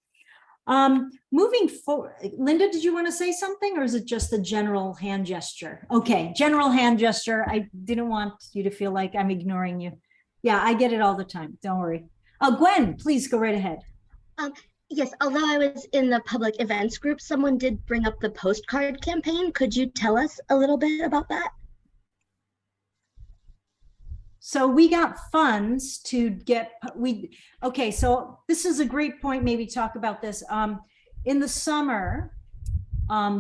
Moving forward, Linda, did you want to say something, or is it just a general hand gesture? Okay, general hand gesture. I didn't want you to feel like I'm ignoring you. Yeah, I get it all the time. Don't worry. Gwen, please go right ahead. Yes, although I was in the public events group, someone did bring up the postcard campaign. Could you tell us a little bit about that? So we got funds to get, okay, so this is a great point, maybe talk about this. In the summer,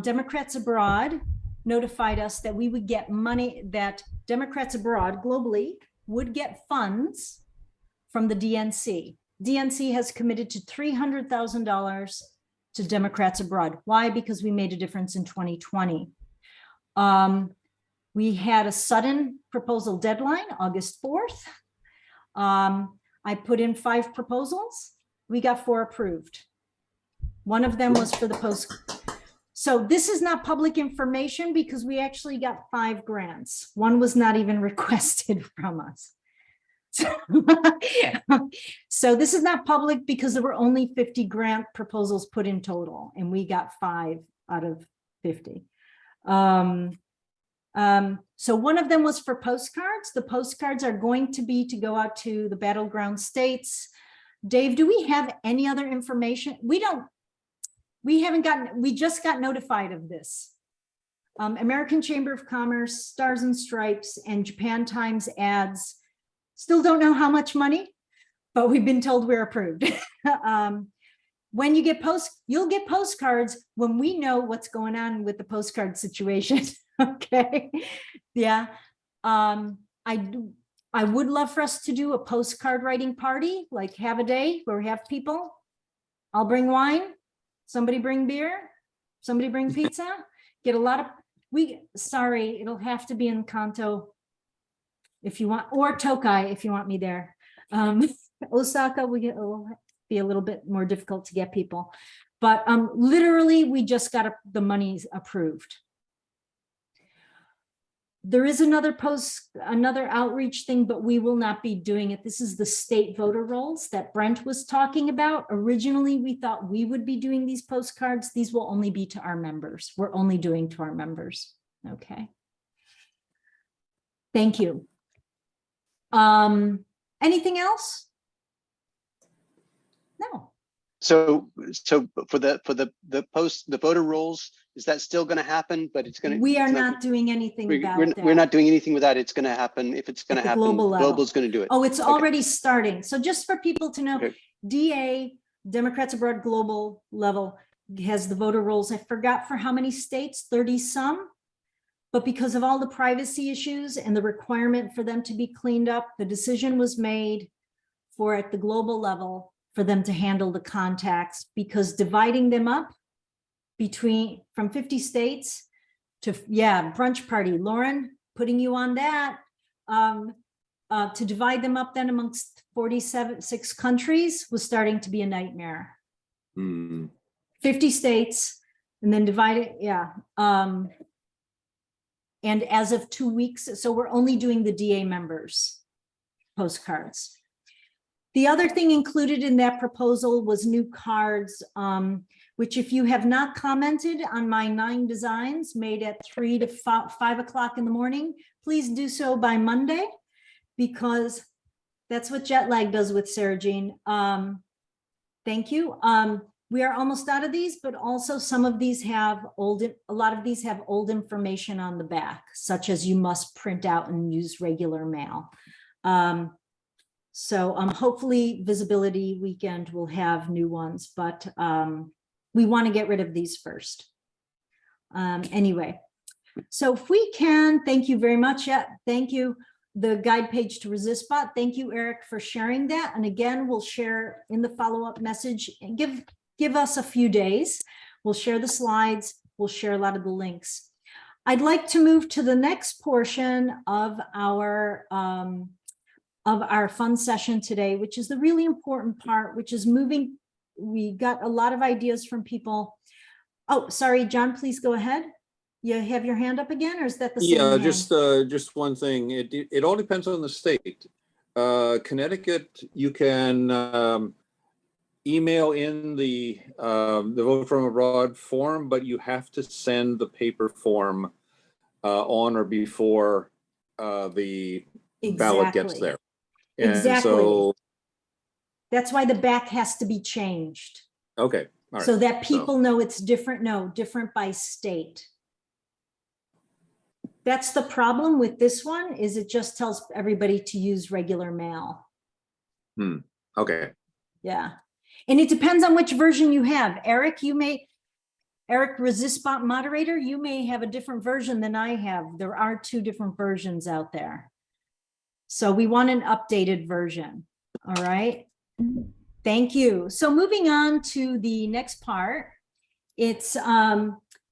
Democrats Abroad notified us that we would get money, that Democrats Abroad globally would get funds from the DNC. DNC has committed to $300,000 to Democrats Abroad. Why? Because we made a difference in 2020. We had a sudden proposal deadline, August 4th. I put in 5 proposals. We got 4 approved. One of them was for the post. So this is not public information because we actually got 5 grants. One was not even requested from us. So this is not public because there were only 50 grant proposals put in total, and we got 5 out of 50. So one of them was for postcards. The postcards are going to be to go out to the battleground states. Dave, do we have any other information? We just got notified of this. American Chamber of Commerce, Stars and Stripes, and Japan Times ads. Still don't know how much money, but we've been told we're approved. When you get you'll get postcards when we know what's going on with the postcard situation. Okay. Yeah. I would love for us to do a postcard writing party, like have a day where we have people. I'll bring wine. Somebody bring beer. Somebody bring pizza. Get a lot of, sorry, it'll have to be in Kanto if you want, or Tokai if you want me there. Osaka, it'll be a little bit more difficult to get people. But literally, we just got the monies approved. There is another outreach thing, but we will not be doing it. This is the state voter rolls that Brent was talking about. Originally, we thought we would be doing these postcards. These will only be to our members. We're only doing to our members. Okay. Thank you. Anything else? No. So for the voter rolls, is that still going to happen? But it's going to. We are not doing anything about that. We're not doing anything with that. It's going to happen. If it's going to happen, Global's going to do it. Oh, it's already starting. So just for people to know, DA, Democrats Abroad global level, has the voter rolls. I forgot for how many states, 30 some. But because of all the privacy issues and the requirement for them to be cleaned up, the decision was made for at the global level for them to handle the contacts, because dividing them up from 50 states to, yeah, brunch party, Lauren, putting you on that, to divide them up then amongst 6 countries was starting to be a nightmare. 50 states and then divide it, yeah. And as of 2 weeks, so we're only doing the DA members postcards. The other thing included in that proposal was new cards, which if you have not commented on my 9 designs made at 3 to 5 o'clock in the morning, please do so by Monday, because that's what jet lag does with Sarah Jean. Thank you. We are almost out of these, but also some of these have a lot of these have old information on the back, such as you must print out and use regular mail. So hopefully Visibility Weekend will have new ones, but we want to get rid of these first. Anyway, so if we can, thank you very much. Yeah, thank you. The guide page to ResistBot. Thank you, Eric, for sharing that. And again, we'll share in the follow-up message and give us a few days. We'll share the slides. We'll share a lot of the links. I'd like to move to the next portion of our fun session today, which is the really important part, which is moving. We got a lot of ideas from people. Oh, sorry, John, please go ahead. You have your hand up again, or is that the same hand? Just one thing. It all depends on the state. Connecticut, you can email in the vote from abroad form, but you have to send the paper form on or before the ballot gets there. And exactly. so that's why the back has to be changed. Okay. All right. So that people know it's different. No, different by state. That's the problem with this one, is it just tells everybody to use regular mail. Okay. Yeah. And it depends on which version you have. Eric, Eric, ResistBot moderator, you may have a different version than I have. There are 2 different versions out there. So we want an updated version. All right. Thank you. So moving on to the next part, it's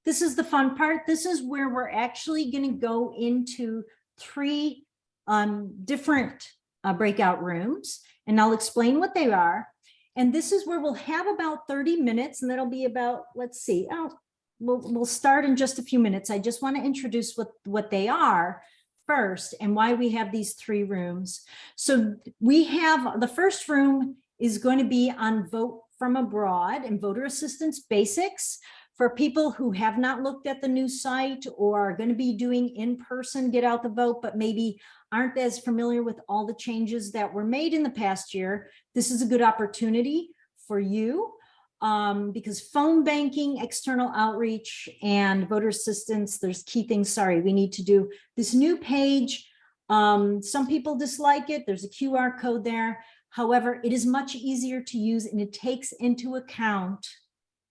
this is the fun part. This is where we're actually going to go into 3 different breakout rooms, and I'll explain what they are. And this is where we'll have about 30 minutes, and that'll be about, let's see, we'll start in just a few minutes. I just want to introduce what they are first and why we have these 3 rooms. So we have, the first room is going to be on vote from abroad and voter assistance basics for people who have not looked at the new site or are going to be doing in-person get out the vote, but maybe aren't as familiar with all the changes that were made in the past year. This is a good opportunity for you because phone banking, external outreach, and voter assistance, there's key things, sorry, we need to do this new page. Some people dislike it. There's a QR code there. However, it is much easier to use, and it takes into account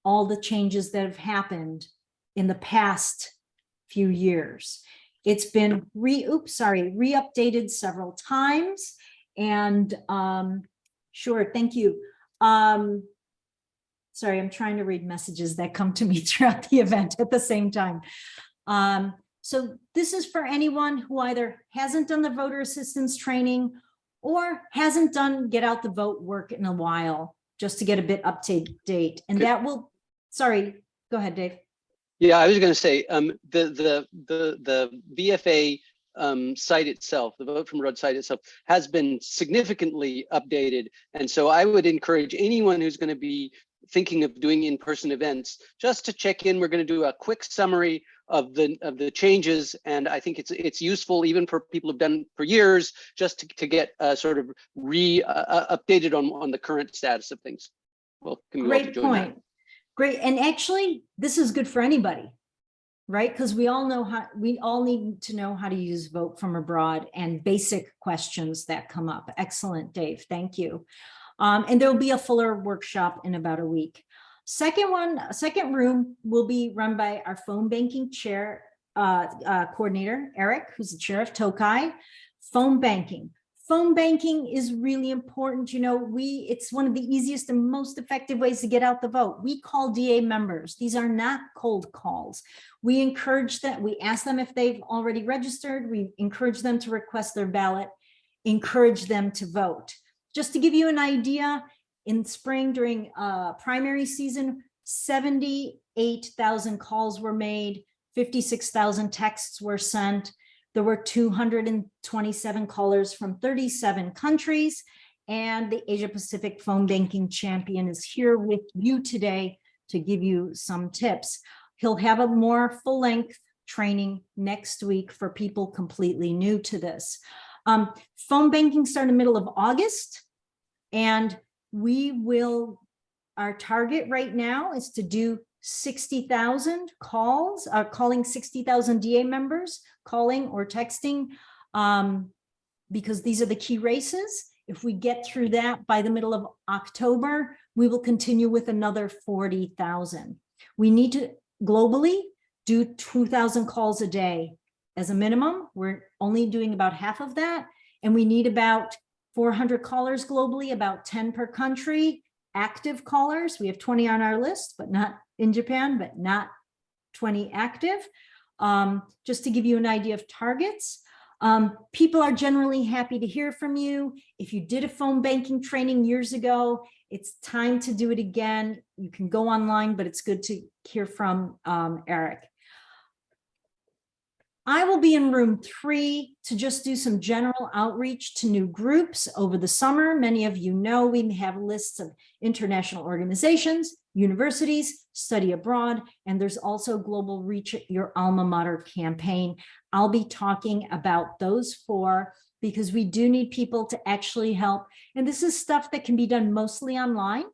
all the changes that have happened in the past few years. It's been re-updated several times, and sure, thank you. Sorry, I'm trying to read messages that come to me throughout the event at the same time. So this is for anyone who either hasn't done the voter assistance training or hasn't done get out the vote work in a while, just to get a bit up to date. And that will, sorry, go ahead, Dave. Yeah, I was going to say the VFA site itself, the Vote from Abroad site itself, has been significantly updated, and so I would encourage anyone who's going to be thinking of doing in-person events just to check in. We're going to do a quick summary of the changes, and I think it's useful even for people who've done for years, just to get sort of updated on the current status of things. Welcome you all to join Point. that. Great, and actually, this is good for anybody, right? Because we all need to know how to use Vote from Abroad and basic questions that come up. Excellent, Dave. Thank you. And there will be a fuller workshop in about a week. Second room will be run by our phone banking chair coordinator, Eric, who's the chair of Tokai. Phone banking. Phone banking is really important. You know, it's one of the easiest and most effective ways to get out the vote. We call DA members. These are not cold calls. We encourage them. We ask them if they've already registered. We encourage them to request their ballot, encourage them to vote. Just to give you an idea, in spring during primary season, 78,000 calls were made, 56,000 texts were sent. There were 227 callers from 37 countries, and the Asia Pacific phone banking champion is here with you today to give you some tips. He'll have a more full-length training next week for people completely new to this. Phone banking started in the middle of August, and our target right now is to do 60,000 calls, calling 60,000 DA members, calling or texting, because these are the key races. If we get through that by the middle of October, we will continue with another 40,000. We need to globally do 2,000 calls a day as a minimum. We're only doing about half of that, and we need about 400 callers globally, about 10 per country. Active callers, we have 20 on our list, but not in Japan, but not 20 active. Just to give you an idea of targets, people are generally happy to hear from you. If you did a phone banking training years ago, it's time to do it again. You can go online, but it's good to hear from Eric. I will be in room 3 to just do some general outreach to new groups over the summer. Many of you know we have lists of international organizations, universities, study abroad, and there's also Global Reach Your Alma Mater campaign. I'll be talking about those 4 because we do need people to actually help. And this is stuff that can be done mostly online.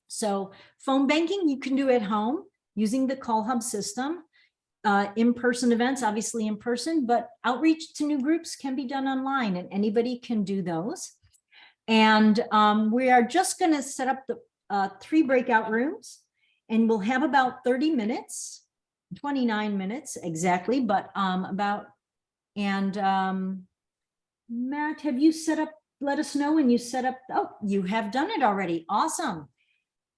So phone banking, you can do at home using the Call Hub system. In-person events, obviously in person, but outreach to new groups can be done online, and anybody can do those. And we are just going to set up the 3 breakout rooms, and we'll have about 30 minutes, 29 minutes exactly, but Matt, have you set up, let us know when you set up, oh, you have done it already, awesome.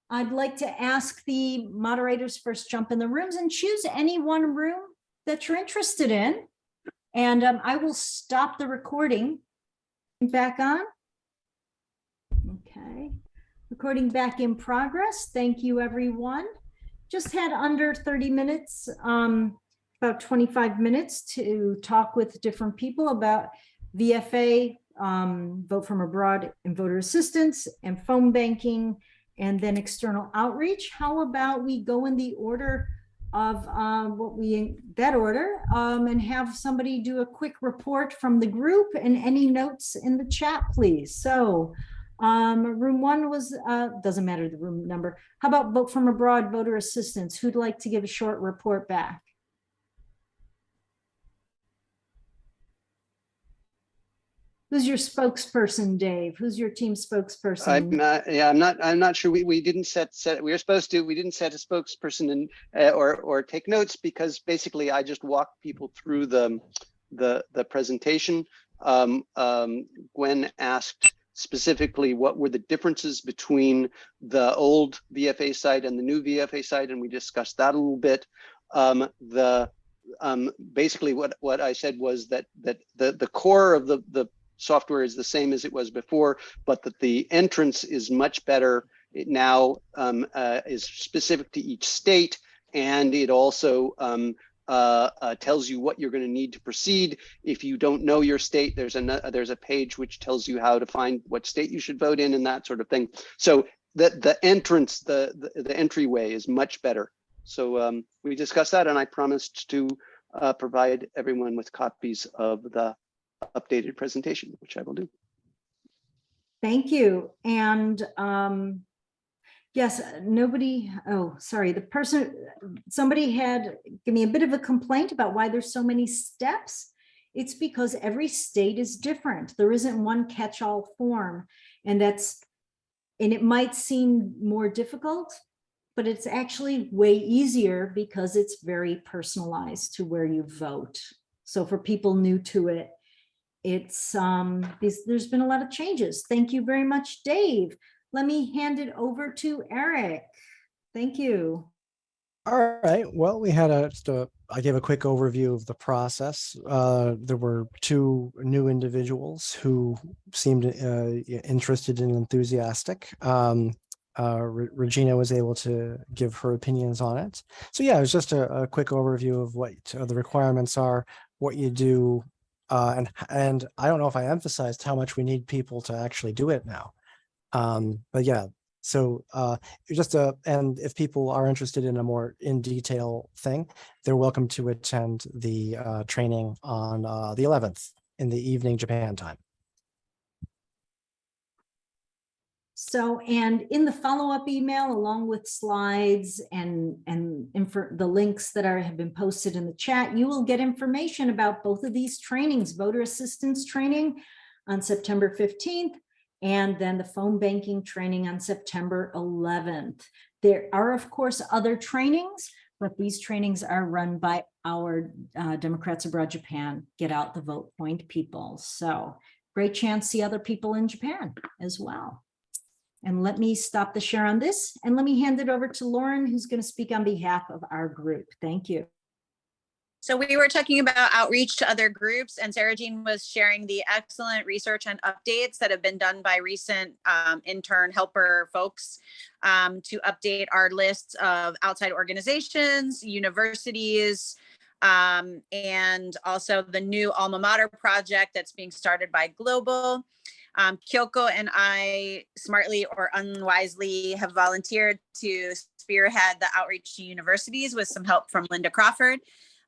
I'd like to ask the moderators first jump in the rooms and choose any one room that you're interested in. And I will stop the recording. Back on. Okay. Recording back in progress. Thank you, everyone. Just had under 30 minutes, about 25 minutes to talk with different people about VFA, vote from abroad and voter assistance and phone banking, and then external outreach. How about we go in the order of that order, and have somebody do a quick report from the group and any notes in the chat, please. So room 1 was, doesn't matter the room number. How about vote from abroad, voter assistance? Who'd like to give a short report back? Who's your spokesperson, Dave? Who's your team spokesperson? I'm not sure. We didn't set. We were supposed to. We didn't set a spokesperson and or take notes, because basically I just walked people through the presentation. Gwen asked specifically what were the differences between the old VFA site and the new VFA site, and we discussed that a little bit. Basically what I said was that the core of the software is the same as it was before, but that the entrance is much better. It now is specific to each state, and it also tells you what you're going to need to proceed. If you don't know your state, there's a page which tells you how to find what state you should vote in and that sort of thing. So the entrance, the entryway is much better. So we discussed that, and I promised to provide everyone with copies of the updated presentation, which I will do. Thank you. And yes, somebody had given me a bit of a complaint about why there's so many steps. It's because every state is different. There isn't one catch-all form, and it might seem more difficult but it's actually way easier because it's very personalized to where you vote. So for people new to it, it's there's been a lot of changes. Thank you very much, Dave. Let me hand it over to Eric. Thank you. All right. Well, we had I gave a quick overview of the process. There were two new individuals who seemed interested and enthusiastic. Regina was able to give her opinions on it. So yeah, it was just a quick overview of what the requirements are, what you do, and I don't know if I emphasized how much we need people to actually do it now. But yeah. So and if people are interested in a more in detail thing, they're welcome to attend the training on the 11th in the evening Japan time. So, and in the follow-up email, along with slides and the links that have been posted in the chat, you will get information about both of these trainings, voter assistance training on September 15th, and then the phone banking training on September 11th. There are, of course, other trainings, but these trainings are run by our Democrats Abroad Japan, Get Out the Vote Point people. So great chance to see other people in Japan as well. And let me stop the share on this and let me hand it over to Lauren, who's going to speak on behalf of our group. Thank you. So we were talking about outreach to other groups, and Sarah Jean was sharing the excellent research and updates that have been done by recent intern helper folks to update our lists of outside organizations, universities, and also the new alma mater project that's being started by Global. Kyoko and I, smartly or unwisely, have volunteered to spearhead the outreach to universities with some help from Linda Crawford.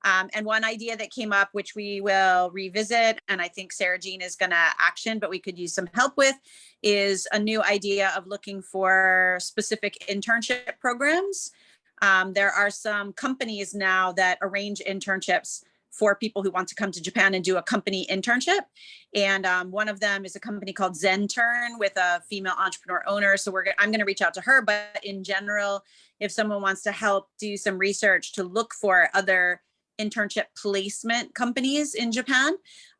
And one idea that came up, which we will revisit, and I think Sarah Jean is going to action, but we could use some help with, is a new idea of looking for specific internship programs. There are some companies now that arrange internships for people who want to come to Japan and do a company internship. And one of them is a company called ZenTurn with a female entrepreneur owner. So I'm going to reach out to her. But in general, if someone wants to help do some research to look for other internship placement companies in Japan,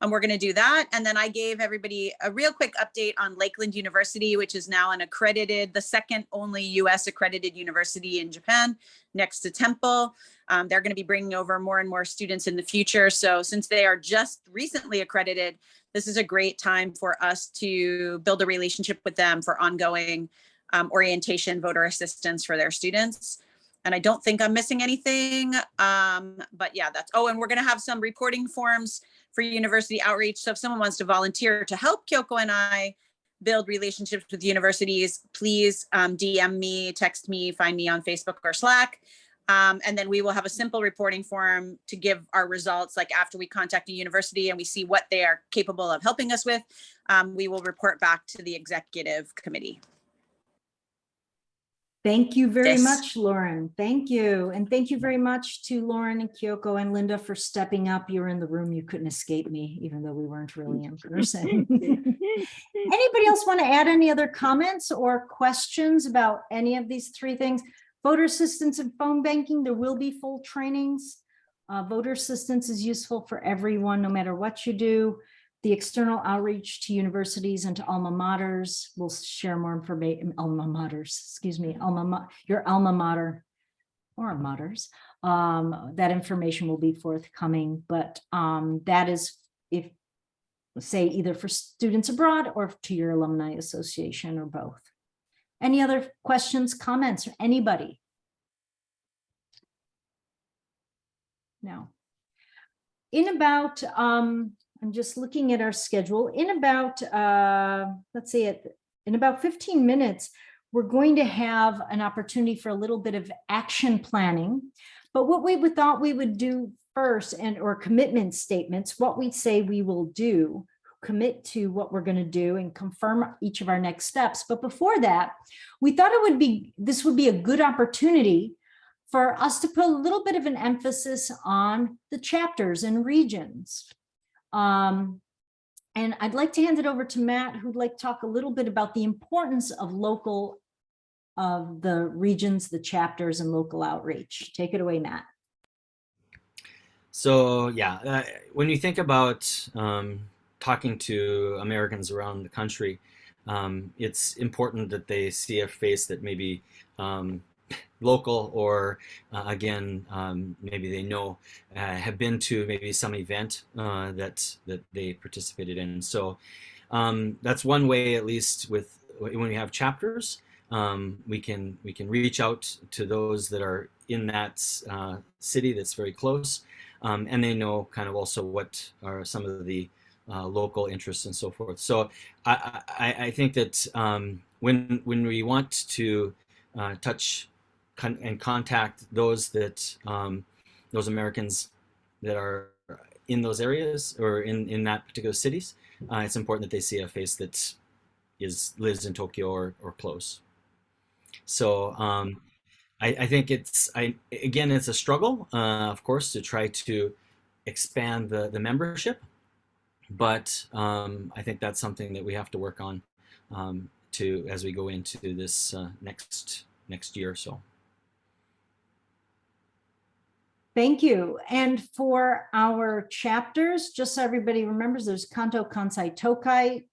we're going to do that. And then I gave everybody a real quick update on Lakeland University, which is now the second only US accredited university in Japan, next to Temple. They're going to be bringing over more and more students in the future. So since they are just recently accredited, this is a great time for us to build a relationship with them for ongoing orientation, voter assistance for their students. And I don't think I'm missing anything, but yeah, and we're going to have some reporting forms for university outreach. So if someone wants to volunteer to help Kyoko and I build relationships with universities, please DM me, text me, find me on Facebook or Slack. And then we will have a simple reporting form to give our results. Like after we contact a university and we see what they are capable of helping us with, we will report back to the executive committee. Thank you very much, Lauren. Thank you. And thank you very much to Lauren and Kyoko and Linda for stepping up. You were in the room. You couldn't escape me, even though we weren't really in person. Anybody else want to add any other comments or questions about any of these three things? Voter assistance and phone banking, there will be full trainings. Voter assistance is useful for everyone, no matter what you do. The external outreach to universities and to alma maters, we'll share more information, your alma mater or maters. That information will be forthcoming, but that is either for students abroad or to your alumni association or both. Any other questions, comments, or anybody? No. In about, I'm just looking at our schedule. In about, in about 15 minutes, we're going to have an opportunity for a little bit of action planning. But what we thought we would do first, or commitment statements, what we say we will do, commit to what we're going to do and confirm each of our next steps. But before that, we thought this would be a good opportunity for us to put a little bit of an emphasis on the chapters and regions. And I'd like to hand it over to Matt, who'd like to talk a little bit about the importance of local of the regions, the chapters, and local outreach. Take it away, Matt. So yeah, when you think about talking to Americans around the country, it's important that they see a face that maybe local or again maybe they know have been to maybe some event that they participated in. So that's one way, at least with when we have chapters, we can reach out to those that are in that city that's very close, and they know kind of also what are some of the local interests and so forth. So I think that when we want to touch and contact those that those Americans that are in those areas or in that particular cities, it's important that they see a face that lives in Tokyo or close. So I think again it's a struggle, of course, to try to expand the membership, but I think that's something that we have to work on as we go into this next year or so. Thank you. And for our chapters, just so everybody remembers, there's Kanto Kansai Tokai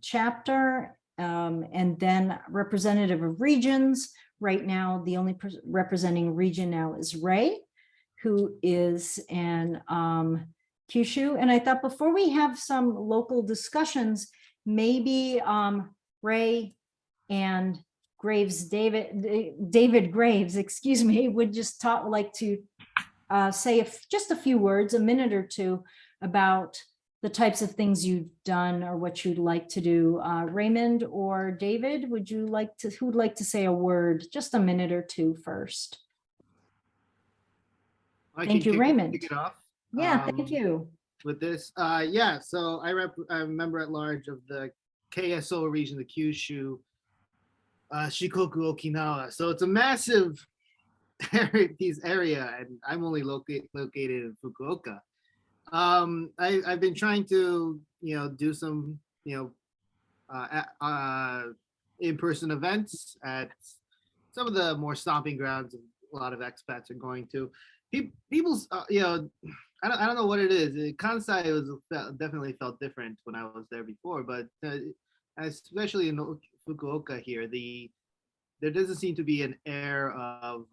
chapter, and then representative of regions. Right now, the only representing region now is Ray, who is in Kyushu. And I thought before we have some local discussions, maybe Ray and David Graves, excuse me, would just like to say just a few words, a minute or two, about the types of things you've done or what you'd like to do. Raymond or David, who'd like to say a word, just a minute or two first? Thank you, Raymond. Kick it off. Yeah, thank you. With this, yeah, so I'm member at large of the KSO region, the Kyushu, Shikoku, Okinawa. So it's a massive area, and I'm only located in Fukuoka. I've been trying to, do some, in-person events at some of the more stomping grounds a lot of expats are going to. People's, I don't know what it is. Kansai definitely felt different when I was there before, but especially in Fukuoka here, there doesn't seem to be an air of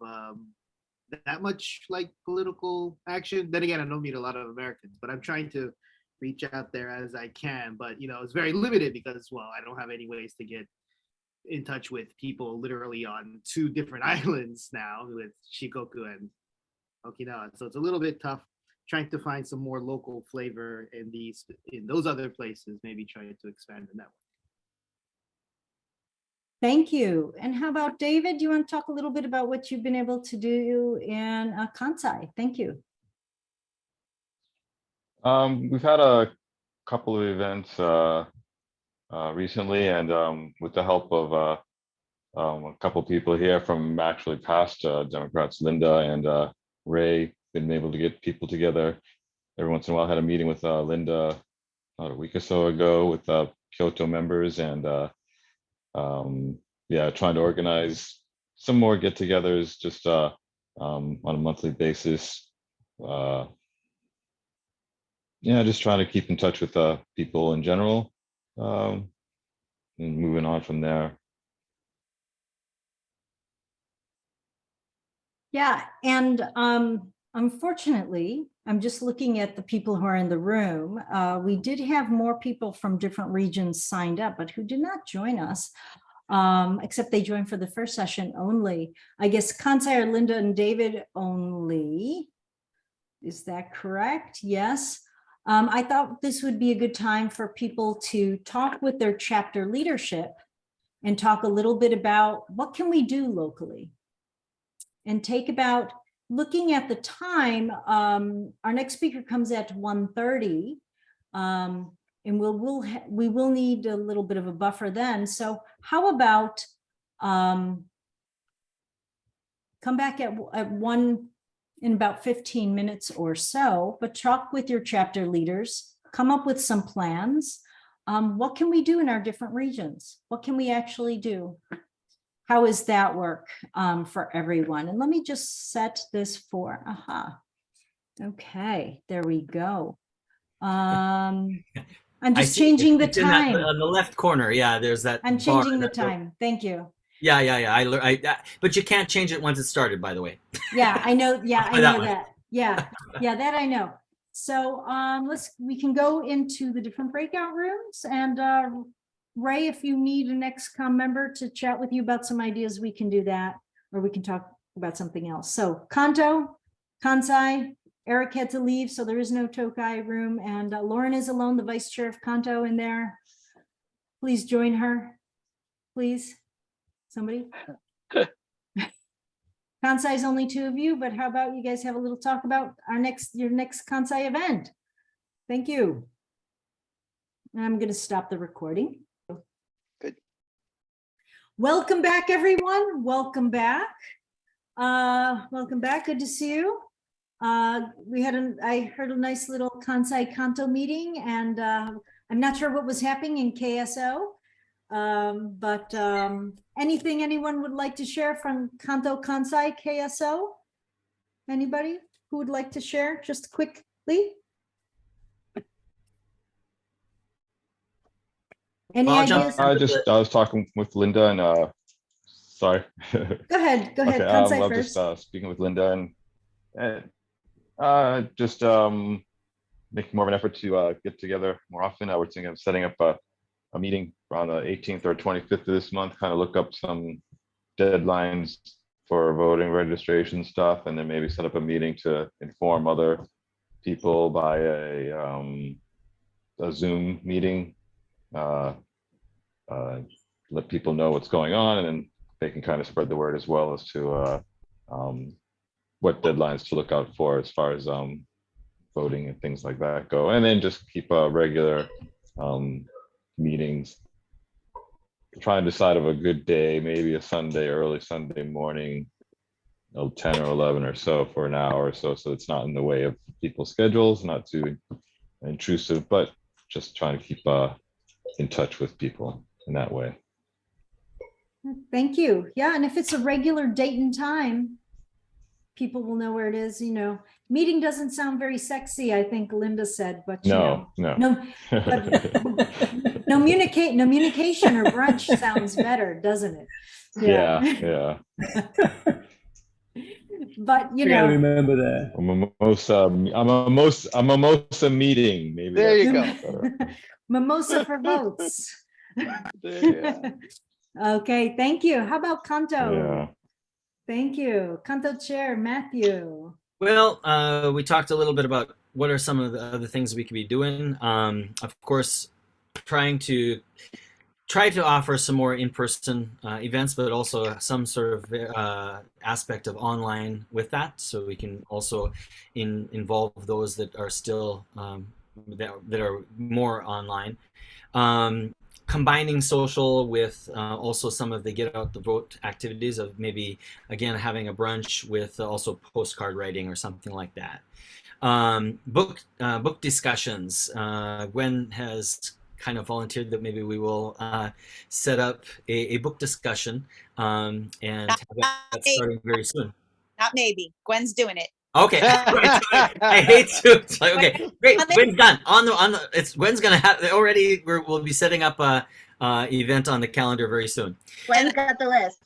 that much like political action. Then again, I don't meet a lot of Americans, but I'm trying to reach out there as I can. But it's very limited because, well, I don't have any ways to get in touch with people literally on 2 different islands now with Shikoku and Okinawa. So it's a little bit tough trying to find some more local flavor in those other places, maybe trying to expand the network. Thank you. And how about David? Do you want to talk a little bit about what you've been able to do in Kansai? Thank you. We've had a couple of events recently, and with the help of a couple of people here from actually past Democrats, Linda and Ray, been able to get people together. Every once in a while, had a meeting with Linda about a week or so ago with Kyoto members, and yeah, trying to organize some more get-togethers just on a monthly basis. Yeah, just trying to keep in touch with people in general, and moving on from there. Yeah, and unfortunately, I'm just looking at the people who are in the room. We did have more people from different regions signed up, but who did not join us, except they joined for the first session only. I guess Kansai are Linda and David only. Is that correct? Yes. I thought this would be a good time for people to talk with their chapter leadership and talk a little bit about what can we do locally, and take about looking at the time. Our next speaker comes at 1:30, and we will need a little bit of a buffer then. So how about come back at 1 in about 15 minutes or so, but talk with your chapter leaders, come up with some plans. What can we do in our different regions? What can we actually do? how does that work for everyone? And let me just set this for, okay, there we go. I'm I just see changing the it's in that, time. on the left corner. Yeah, there's that. I'm bar changing the that- time. Thank you. Yeah. But you can't change it once it started, by the way. Yeah, I know. Yeah, I That know one. that. Yeah, yeah, that I know. So we can go into the different breakout rooms, and Ray, if you need an XCOM member to chat with you about some ideas, we can do that, or we can talk about something else. So Kanto, Kansai, Eric had to leave, so there is no Tokai room, and Lauren is alone, the vice chair of Kanto in there. Please join her, please, somebody. Kansai is only 2 of you, but how about you guys have a little talk about your next Kansai event? Thank you. I'm going to stop the recording. Good. Welcome back, everyone. Welcome back. Welcome back. Good to see you. I heard a nice little Kansai Kanto meeting, and I'm not sure what was happening in KSO. But anything anyone would like to share from Kanto Kansai KSO? Anybody who would like to share just quickly? Any Well, I'll jump ideas? I was talking with Linda and sorry. Go ahead, Okay, Kansai I was first. just speaking with Linda and just making more of an effort to get together more often. I was thinking of setting up a meeting on the 18th or 25th of this month, kind of look up some deadlines for voting registration stuff, and then maybe set up a meeting to inform other people by a Zoom meeting. Let people know what's going on, and then they can kind of spread the word as well as to what deadlines to look out for as far as voting and things like that go, and then just keep regular meetings. Try and decide of a good day, maybe a Sunday, early Sunday morning, 10 or 11 or so for an hour or so it's not in the way of people's schedules, not too intrusive, but just trying to keep in touch with people in that way. Thank you. Yeah, and if it's a regular date and time, people will know where it is. Meeting doesn't sound very sexy, I think Linda said, but no. But communication or brunch sounds better, doesn't it? Yeah. But I gotta remember that. I'm a mimosa meeting. Maybe There you go. Mimosa for votes. Okay, thank you. How about Kanto? Yeah. Thank you. Kanto Chair Matthew. Well, we talked a little bit about what are some of the other things we could be doing. Of course, try to offer some more in-person events, but also some sort of aspect of online with that, so we can also involve those that are still that are more online. Combining social with also some of the get out the vote activities of maybe, again, having a brunch with also postcard writing or something like that. Book discussions. Gwen has kind of volunteered that maybe we will set up a book discussion and have that starting very soon. Not maybe. Gwen's doing it. Okay. I hate to. Okay, great. Gwen's done. Gwen's gonna have already. We'll be setting up a event on the calendar very soon. Gwen's got the list.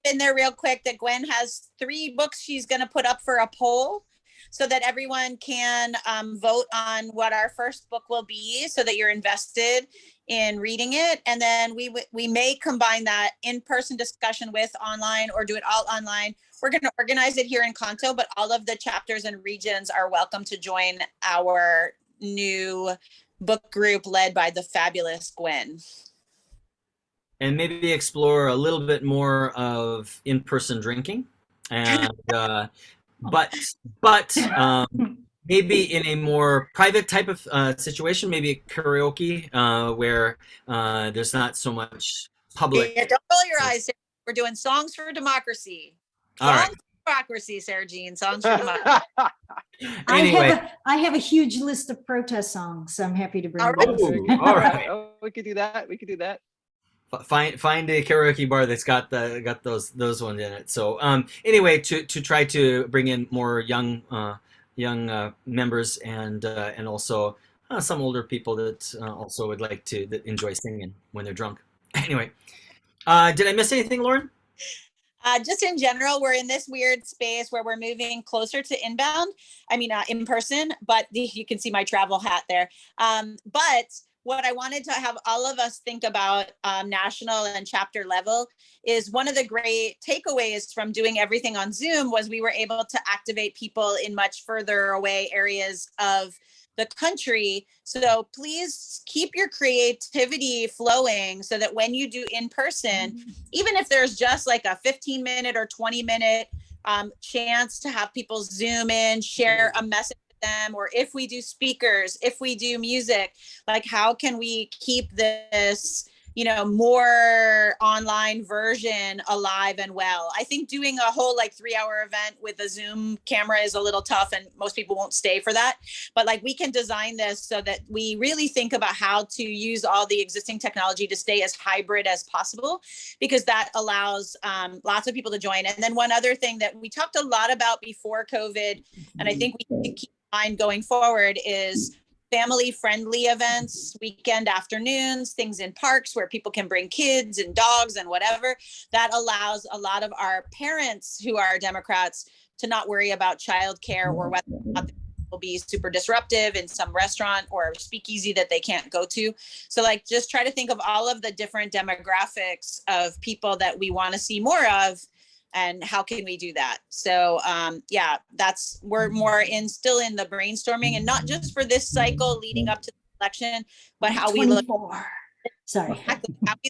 In there real quick that Gwen has 3 books she's going to put up for a poll so that everyone can vote on what our first book will be, so that you're invested in reading it. And then we may combine that in-person discussion with online, or do it all online. We're going to organize it here in Kanto, but all of the chapters and regions are welcome to join our new book group led by the fabulous Gwen. And maybe explore a little bit more of in-person drinking, and but maybe in a more private type of situation, maybe karaoke, where there's not so much public. Yeah, don't roll your eyes. We're doing songs for democracy. All right. Songs for democracy, Sarah Jean. Songs for democracy. Anyway. I have a huge list of protest songs, so I'm happy to bring All those. All right. Oh, we could do that. find a karaoke bar that's got those ones in it. So anyway, to try to bring in more young members and also some older people that also would like to that enjoy singing when they're drunk. Anyway, did I miss anything, Lauren? Just in general, we're in this weird space where we're moving closer to inbound. I mean, in person, but you can see my travel hat there. But what I wanted to have all of us think about national and chapter level is one of the great takeaways from doing everything on Zoom was we were able to activate people in much further away areas of the country. So please keep your creativity flowing so that when you do in person, even if there's just like a 15-minute or 20-minute chance to have people Zoom in, share a message with them, or if we do speakers, if we do music, like how can we keep this, more online version alive and well? I think doing a whole 3-hour event with a Zoom camera is a little tough and most people won't stay for that. But we can design this so that we really think about how to use all the existing technology to stay as hybrid as possible, because that allows lots of people to join. And then one other thing that we talked a lot about before COVID, and I think we need to keep in mind going forward, is family-friendly events, weekend afternoons, things in parks where people can bring kids and dogs and whatever. That allows a lot of our parents who are Democrats to not worry about childcare or whether or not will be super disruptive in some restaurant or speakeasy that they can't go to. So just try to think of all of the different demographics of people that we want to see more of, and how can we do that? So we're still in the brainstorming, and not just for this cycle leading up to the election, but how we look. Sorry. How we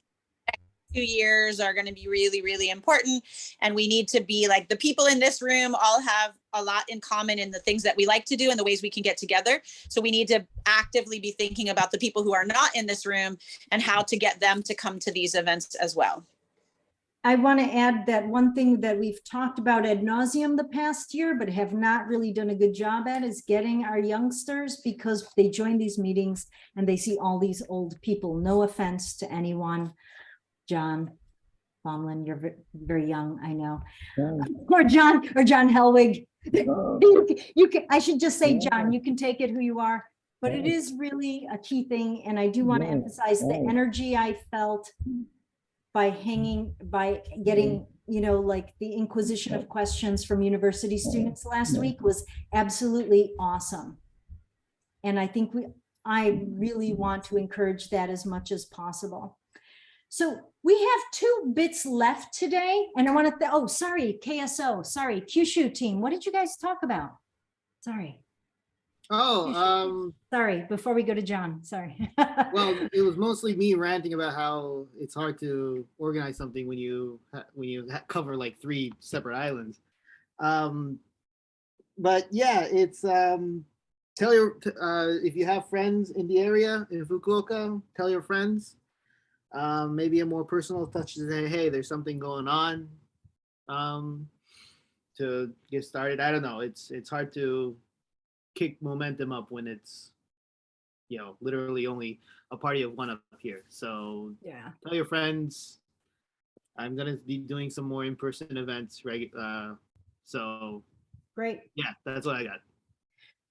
2 years are going to be really, really important. And we need to be the people in this room all have a lot in common in the things that we like to do and the ways we can get together. So we need to actively be thinking about the people who are not in this room and how to get them to come to these events as well. I want to add that one thing that we've talked about ad nauseum the past year, but have not really done a good job at, is getting our youngsters, because they join these meetings and they see all these old people. No offense to anyone. John Bomlin, you're very young, I know. Or John Helwig. You can, I should just say, John, you can take it who you are, but it is really a key thing. And I do want to emphasize the energy I felt by getting, the inquisition of questions from university students last week was absolutely awesome. And I think I really want to encourage that as much as possible. So we have 2 bits left today, and I want to, KSO, sorry, Kyushu team. What did you guys talk about? Sorry. Sorry, before we go to John, sorry. Well, it was mostly me ranting about how it's hard to organize something when you cover 3 separate islands. But yeah, it's tell your if you have friends in the area in Fukuoka, tell your friends. Maybe a more personal touch to say, hey, there's something going on. To get started, I don't know. It's hard to kick momentum up when it's literally only a party of 1 up here. So yeah, tell your friends. I'm gonna be doing some more in-person events, so great. Yeah, that's what I got.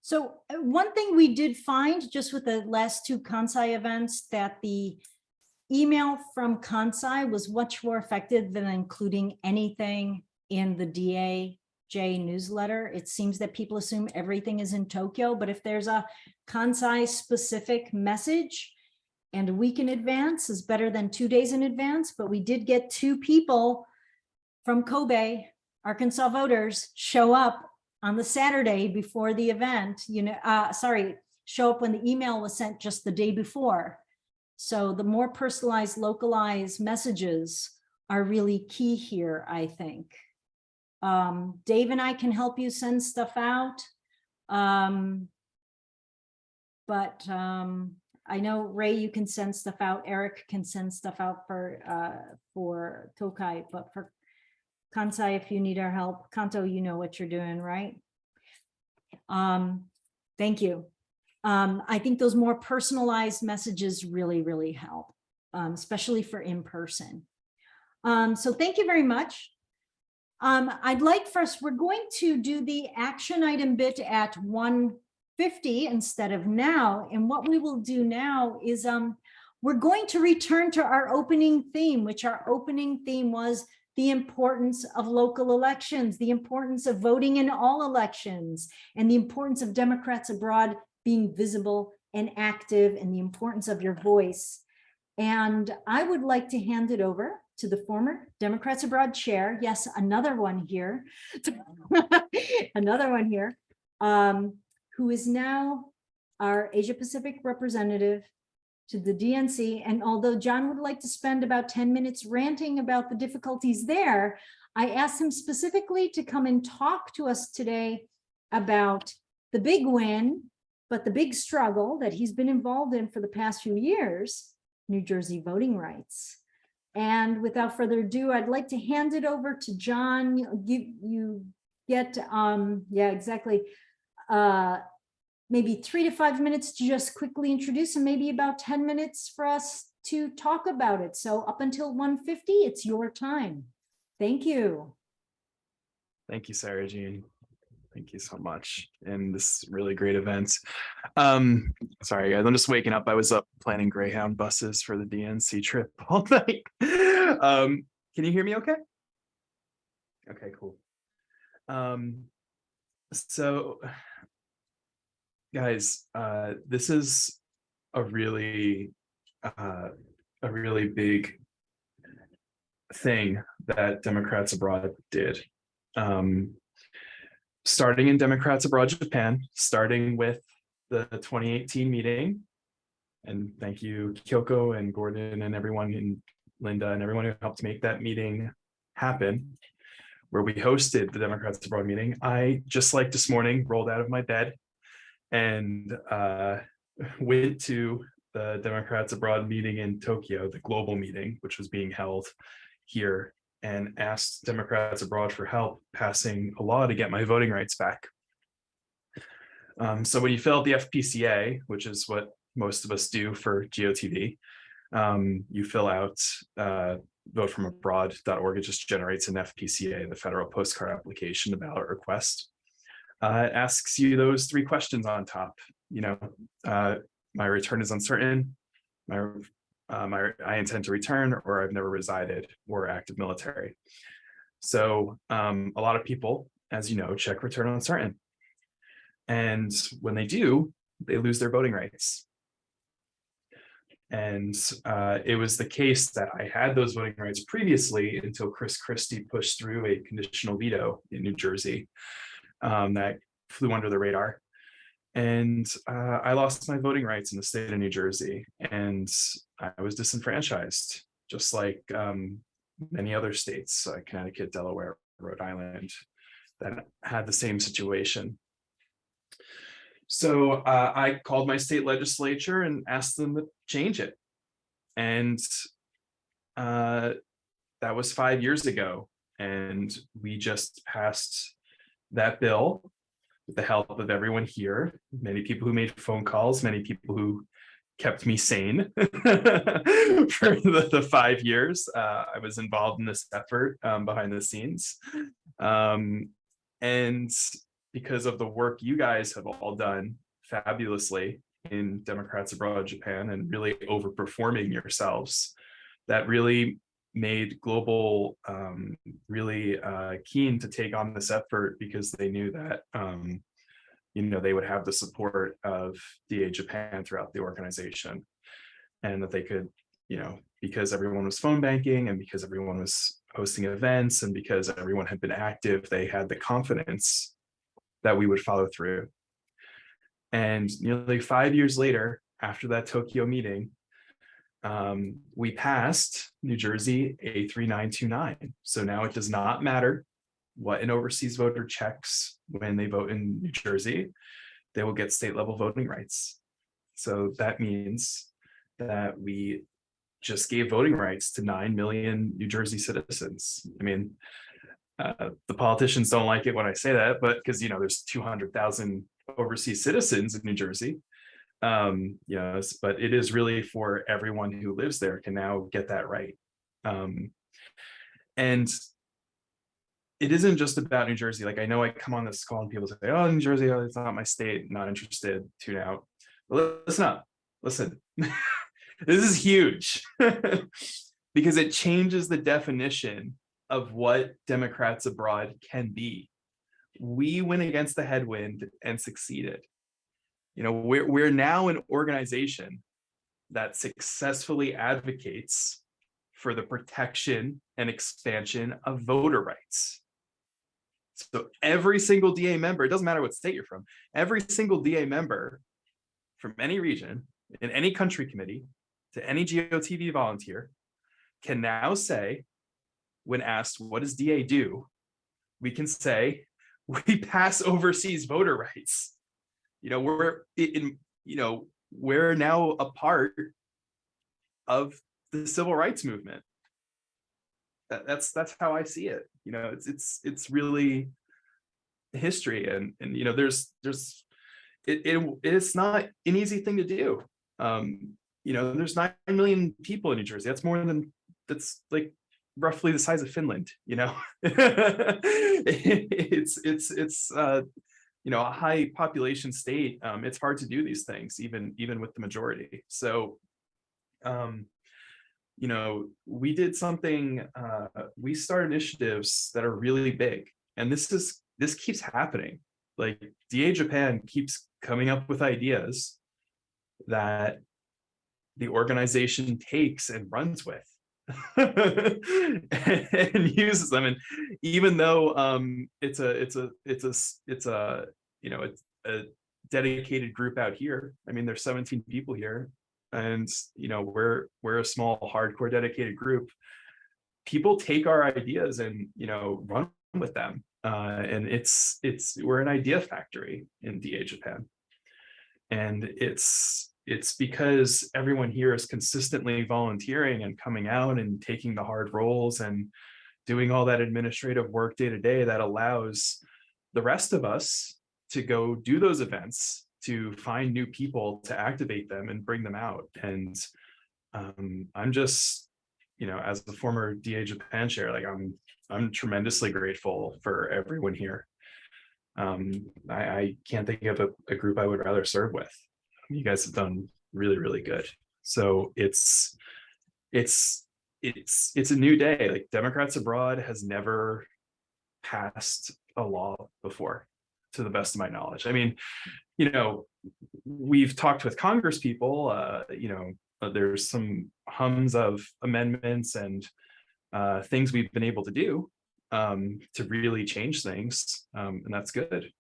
So one thing we did find just with the last 2 Kansai events, that the email from Kansai was much more effective than including anything in the DAJ newsletter. It seems that people assume everything is in Tokyo, but if there's a Kansai specific message, and a week in advance is better than 2 days in advance. But we did get 2 people from Kobe, Arkansas voters, show up on the Saturday before the event, show up when the email was sent just the day before. So the more personalized, localized messages are really key here, I think. Dave and I can help you send stuff out. I know, Ray, you can send stuff out. Eric can send stuff out for Tokai, but for Kansai, if you need our help, Kanto, you know what you're doing, right? Thank you. I think those more personalized messages really, really help. especially for in person. So thank you very much. I'd like first, we're going to do the action item bit at 1:50 instead of now. And what we will do now is we're going to return to our opening theme, which our opening theme was the importance of local elections, the importance of voting in all elections, and the importance of Democrats abroad being visible and active, and the importance of your voice. And I would like to hand it over to the former Democrats Abroad chair. Yes, another one here, another one here, who is now our Asia Pacific representative to the DNC. And although John would like to spend about 10 minutes ranting about the difficulties there, I asked him specifically to come and talk to us today about the big win, but the big struggle that he's been involved in for the past few years, New Jersey voting rights. And without further ado, I'd like to hand it over to John. You get, yeah, exactly. Maybe 3 to 5 minutes to just quickly introduce, and maybe about 10 minutes for us to talk about it. So up until 1:50, it's your time. Thank you. Thank you, Sarah Jean. Thank you so much. And this really great event. Sorry guys, I'm just waking up. I was up planning Greyhound buses for the DNC trip all night. Can you hear me okay? Okay, cool. So guys, this is a really big thing that Democrats Abroad did. Starting in Democrats Abroad Japan, starting with the 2018 meeting. And thank you, Kyoko and Gordon and everyone, and Linda and everyone who helped make that meeting happen, where we hosted the Democrats Abroad meeting. I, just like this morning, rolled out of my bed and went to the Democrats Abroad meeting in Tokyo, the global meeting, which was being held here, and asked Democrats Abroad for help passing a law to get my voting rights back. So when you fill out the FPCA, which is what most of us do for GOTV, you fill out votefromabroad.org. It just generates an FPCA, the federal postcard application, the ballot request. It asks you those 3 questions on top. You know, my return is uncertain, I intend to return, or I've never resided, or active military. So a lot of people, as you know, check return uncertain. And when they do, they lose their voting rights. And it was the case that I had those voting rights previously until Chris Christie pushed through a conditional veto in New Jersey that flew under the radar. And I lost my voting rights in the state of New Jersey, and I was disenfranchised, just like many other states, Connecticut, Delaware, Rhode Island, that had the same situation. So I called my state legislature and asked them to change it. And that was 5 years ago. And we just passed that bill with the help of everyone here, many people who made phone calls, many people who kept me sane for the 5 years I was involved in this effort behind the scenes. And because of the work you guys have all done fabulously in Democrats Abroad Japan and really overperforming yourselves, that really made Global really keen to take on this effort, because they knew that you know, they would have the support of DA Japan throughout the organization, and that they could, you know, because everyone was phone banking and because everyone was hosting events and because everyone had been active, they had the confidence that we would follow through. And nearly 5 years later, after that Tokyo meeting, we passed New Jersey A3929. So now it does not matter what an overseas voter checks when they vote in New Jersey, they will get state level voting rights. So that means that we just gave voting rights to 9 million New Jersey citizens. I mean, the politicians don't like it when I say that, but because, you know, there's 200,000 overseas citizens in New Jersey. But it is really for everyone who lives there can now get that right. And it isn't just about New Jersey. Like, I know I come on this call and people say, oh, New Jersey, oh, it's not my state, not interested, tune out. But listen up, listen. This is huge because it changes the definition of what Democrats abroad can be. We went against the headwind and succeeded. We're now an organization that successfully advocates for the protection and expansion of voter rights. So every single DA member, it doesn't matter what state you're from, every single DA member from any region, in any country committee, to any GOTV volunteer, can now say, when asked, what does DA do? We can say, we pass overseas voter rights. We're now a part of the civil rights movement. That's how I see it. It's really history, and it's not an easy thing to do. There's 9 million people in New Jersey. That's like roughly the size of Finland. It's a high population state. It's hard to do these things, even with the majority. So we did something, we started initiatives that are really big, and this keeps happening. Like, DA Japan keeps coming up with ideas that the organization takes and runs with and uses them. And even though it's a dedicated group out here, I mean, there's 17 people here, and we're a small, hardcore, dedicated group. People take our ideas and run with them, and we're an idea factory in DA Japan, and it's because everyone here is consistently volunteering and coming out and taking the hard roles and doing all that administrative work day to day that allows the rest of us to go do those events, to find new people, to activate them and bring them out. And I'm just, as the former DA Japan chair, like, I'm tremendously grateful for everyone here. I can't think of a group I would rather serve with. You guys have done really, really good. So it's a new day. Like, Democrats Abroad has never passed a law before, to the best of my knowledge. I mean, we've talked with Congress people, there's some hums of amendments and things we've been able to do to really change things, and that's good.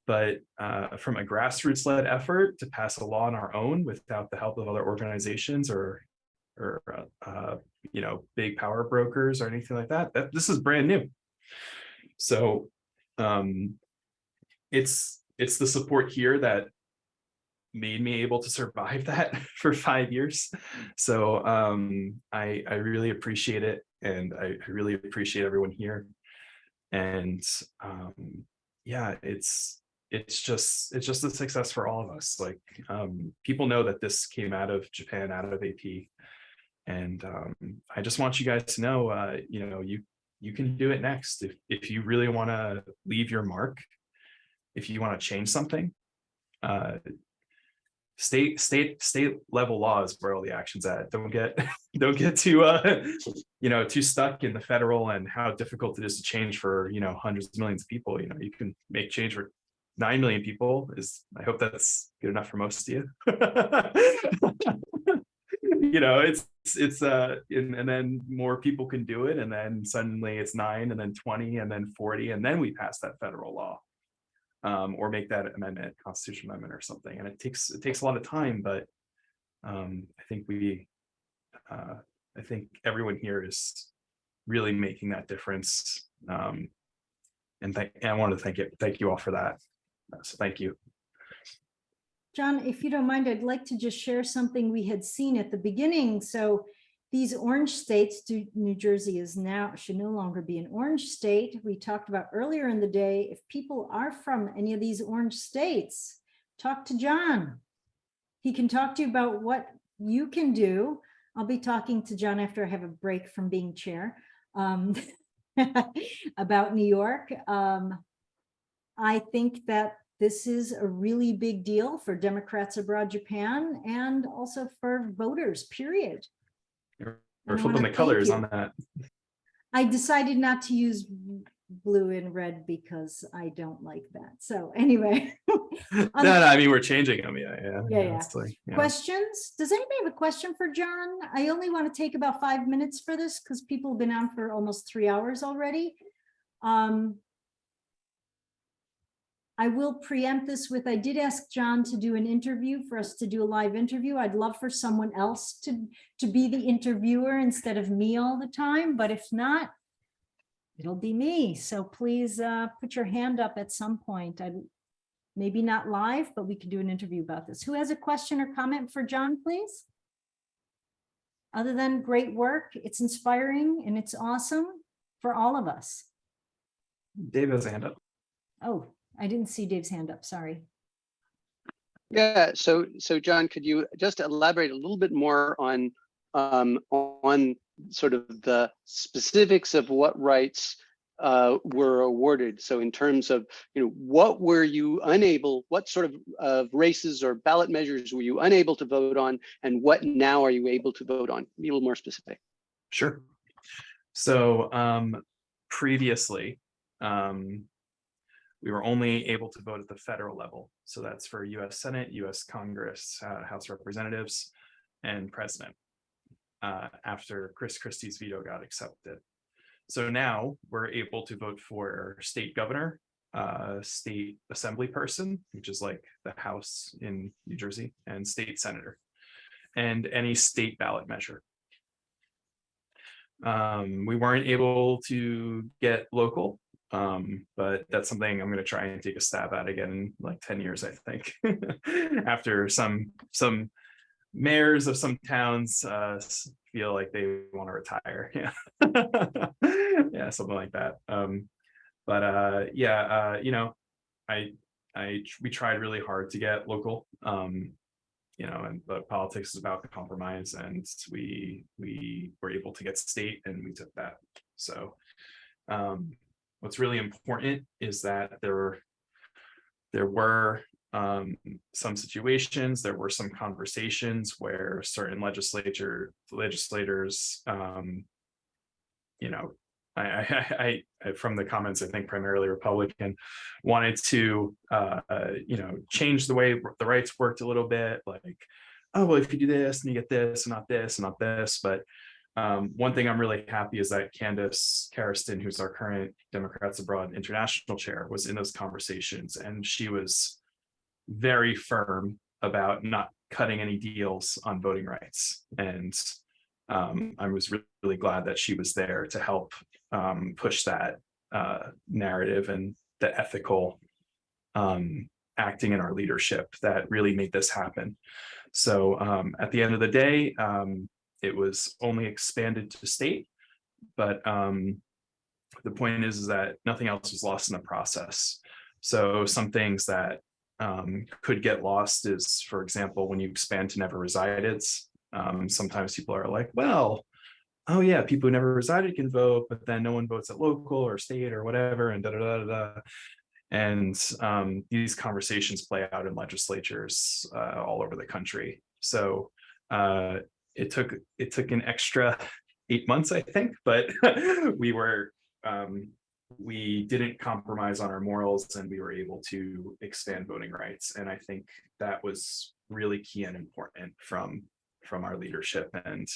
But from a grassroots-led effort to pass a law on our own without the help of other organizations or big power brokers or anything like that, this is brand new. So it's the support here that made me able to survive that for 5 years. So I really appreciate it, and I really appreciate everyone here. And yeah, it's just a success for all of us. Like, people know that this came out of Japan, out of AP, and I just want you guys to know, you can do it next if you really want to leave your mark, if you want to change something. State level law is where all the action's at. Don't get too stuck in the federal and how difficult it is to change for hundreds of millions of people. You can make change for 9 million people. I hope that's good enough for most of you. And then more people can do it, and then suddenly it's 9, and then 20, and then 40, and then we pass that federal law. Or make that amendment, constitutional amendment or something. And it takes a lot of time, but I think everyone here is really making that difference. And I wanted to thank you all for that. So thank you. John, if you don't mind, I'd like to just share something we had seen at the beginning. So these orange states, New Jersey should no longer be an orange state. We talked about earlier in the day, if people are from any of these orange states, talk to John. He can talk to you about what you can do. I'll be talking to John after I have a break from being chair, about New York. I think that this is a really big deal for Democrats abroad Japan and also for voters, period. We're And I flipping wanna the colors thank on that. I decided not to use blue and red because I don't like that. So anyway. No, I mean, we're changing them. Yeah. Yeah. It's like, yeah. Questions? Does anybody have a question for John? I only want to take about 5 minutes for this because people have been on for almost 3 hours already. I will preempt this with, I did ask John to do an interview, for us to do a live interview. I'd love for someone else to be the interviewer instead of me all the time, but if not, it'll be me. So please put your hand up at some point. Maybe not live, but we can do an interview about this. Who has a question or comment for John, please? Other than great work, it's inspiring and it's awesome for all of us. Dave has a hand up. Oh, I didn't see Dave's hand up, sorry. Yeah, so John, could you just elaborate a little bit more on sort of the specifics of what rights were awarded? So in terms of, what were you unable, what sort of races or ballot measures were you unable to vote on, and what now are you able to vote on? Be a little more specific. Sure. So previously, we were only able to vote at the federal level. So that's for US Senate, US Congress, House of Representatives, and President, after Chris Christie's veto got accepted. So now we're able to vote for state governor, state assembly person, which is like the House in New Jersey, and state senator, and any state ballot measure. We weren't able to get local, but that's something I'm going to try and take a stab at again in like 10 years, I think. After some mayors of some towns feel like they want to retire. Yeah. Yeah, something like that. We tried really hard to get local, but politics is about the compromise, and we were able to get state, and we took that. So what's really important is that there were some situations, there were some conversations where certain legislators, I from the comments, I think primarily Republican, wanted to change the way the rights worked a little bit, like, oh, well, if you do this and you get this and not this and not this. But one thing I'm really happy is that Candace Carriston, who's our current Democrats Abroad International Chair, was in those conversations, and she was very firm about not cutting any deals on voting rights. And I was really glad that she was there to help push that narrative and the ethical acting in our leadership that really made this happen. So at the end of the day, it was only expanded to state, but the point is that nothing else was lost in the process. So some things that could get lost is, for example, when you expand to never resideds, sometimes people are like, well, oh yeah, people who never resided can vote, but then no one votes at local or state or whatever, and da da da da. And these conversations play out in legislatures all over the country. So it took an extra 8 months, I think, but we didn't compromise on our morals, and we were able to expand voting rights. And I think that was really key and important from our leadership. And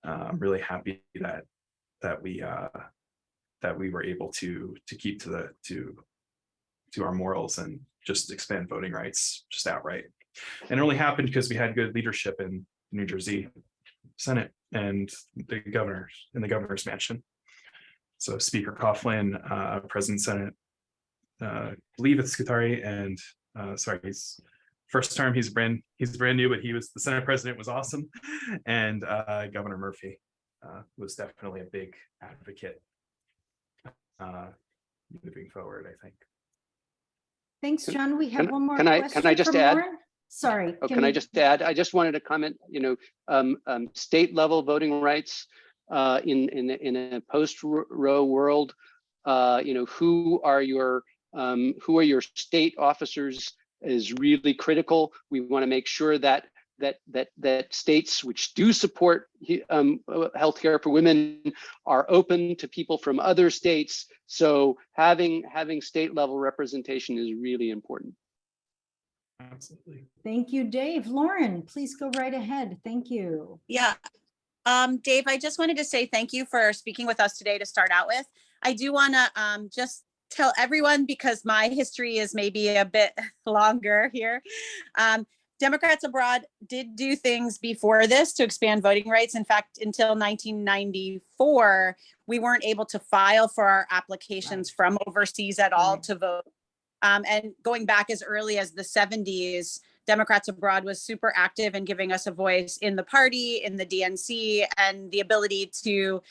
I'm really happy that we were able to keep to our morals and just expand voting rights just outright. And it only happened because we had good leadership in New Jersey Senate and the governor's mansion. So Speaker Coughlin, President Senate, I believe it's Skutari, and he's first term, he's brand new, but the Senate president was awesome. And Governor Murphy was definitely a big advocate moving forward, I think. Thanks, John. We have one more can I question just from add? Lauren. Sorry. Oh, can I just add? I just wanted to comment. State level voting rights in a post-Roe world. Who are your state officers is really critical. We want to make sure that states which do support healthcare for women are open to people from other states. So having state level representation is really important. Absolutely. Thank you, Dave. Lauren, please go right ahead. Thank you. Yeah. Dave, I just wanted to say thank you for speaking with us today to start out with. I do want to just tell everyone, because my history is maybe a bit longer here. Democrats Abroad did do things before this to expand voting rights. In fact, until 1994, we weren't able to file for our applications from overseas at all to vote. And going back as early as the 70s, Democrats Abroad was super active in giving us a voice in the party, in the DNC, and the ability to,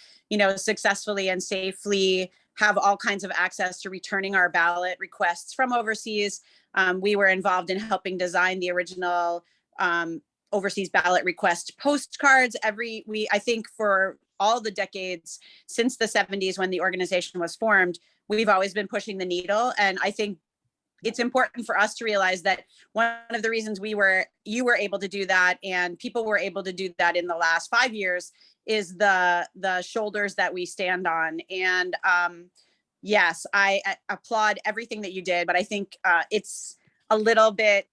successfully and safely have all kinds of access to returning our ballot requests from overseas. We were involved in helping design the original overseas ballot request postcards. I think for all the decades since the 70s when the organization was formed, we've always been pushing the needle. And I think it's important for us to realize that one of the reasons you were able to do that and people were able to do that in the last 5 years is the shoulders that we stand on. And yes, I applaud everything that you did, but I think it's a little bit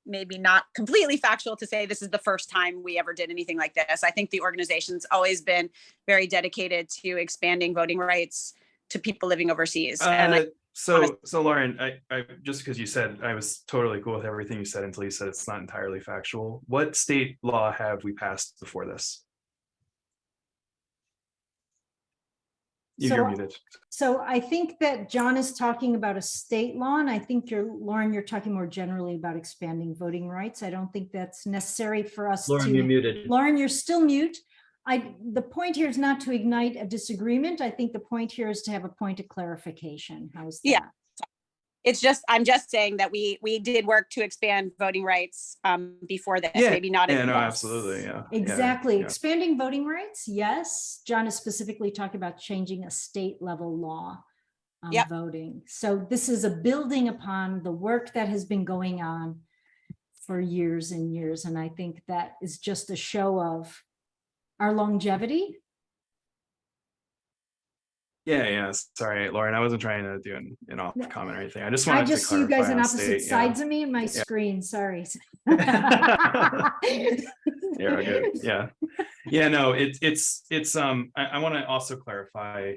maybe not completely factual to say this is the first time we ever did anything like this. I think the organization's always been very dedicated to expanding voting rights to people living overseas. So Lauren, I just because you said I was totally cool with everything you said until you said it's not entirely factual. What state law have we passed before this? You're muted. So I think that John is talking about a state law, and I think Lauren, you're talking more generally about expanding voting rights. I don't think that's necessary for us Lauren, you're muted. Lauren, you're still mute. The point here is not to ignite a disagreement. I think the point here is to have a point of clarification. How's that? Yeah. It's just, I'm just saying that we did work to expand voting rights before this, maybe not. Yeah, no, absolutely. Yeah. Exactly. Yeah. Expanding voting rights. Yes. John is specifically talking about changing a state level law on voting. So this is a building upon the work that has been going on for years and years. And I think that is just a show of our longevity. Yeah. Sorry, Lauren. I wasn't trying to do an off comment or anything. I just wanted to clarify. See you guys on opposite state, sides of me in my screen. Sorry. You're good. Yeah. No, it's I want to also clarify,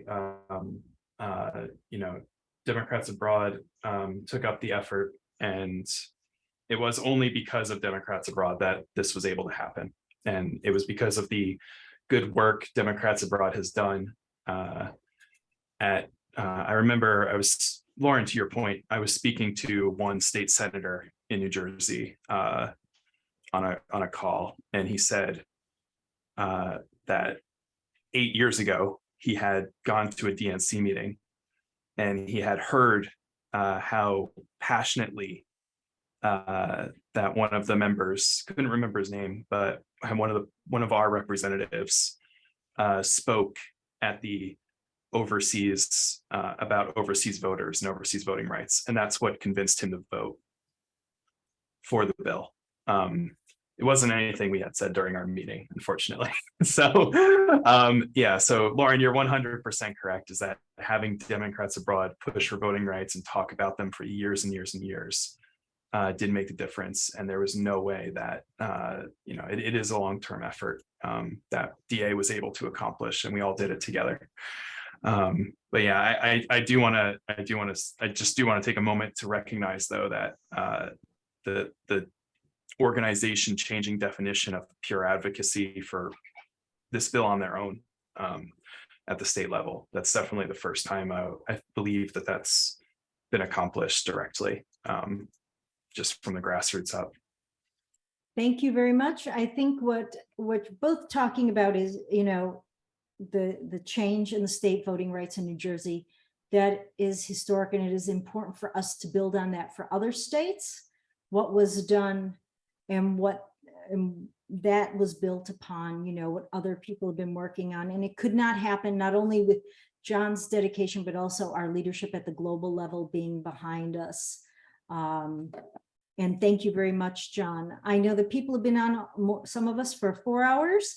Democrats Abroad took up the effort, and it was only because of Democrats Abroad that this was able to happen. And it was because of the good work Democrats Abroad has done. I remember Lauren, to your point, I was speaking to one state senator in New Jersey on a call, and he said that 8 years ago he had gone to a DNC meeting, and he had heard how passionately that one of the members, couldn't remember his name, but one of our representatives spoke at the overseas about overseas voters and overseas voting rights, and that's what convinced him to vote for the bill. It wasn't anything we had said during our meeting, unfortunately. So Lauren, you're 100% correct, is that having Democrats Abroad push for voting rights and talk about them for years and years and years did make a difference. And there was no way that it is a long-term effort that DA was able to accomplish, and we all did it together. But yeah, I just do want to take a moment to recognize, though, that the organization changing definition of pure advocacy for this bill on their own at the state level, that's definitely the first time I believe that that's been accomplished directly, just from the grassroots up. Thank you very much. I think what we're both talking about is, the change in the state voting rights in New Jersey. That is historic, and it is important for us to build on that for other states. What was done what and that was built upon, you know, what other people have been working on. And it could not happen not only with John's dedication, but also our leadership at the global level being behind us. And thank you very much, John. I know that people have been on, some of us, for 4 hours.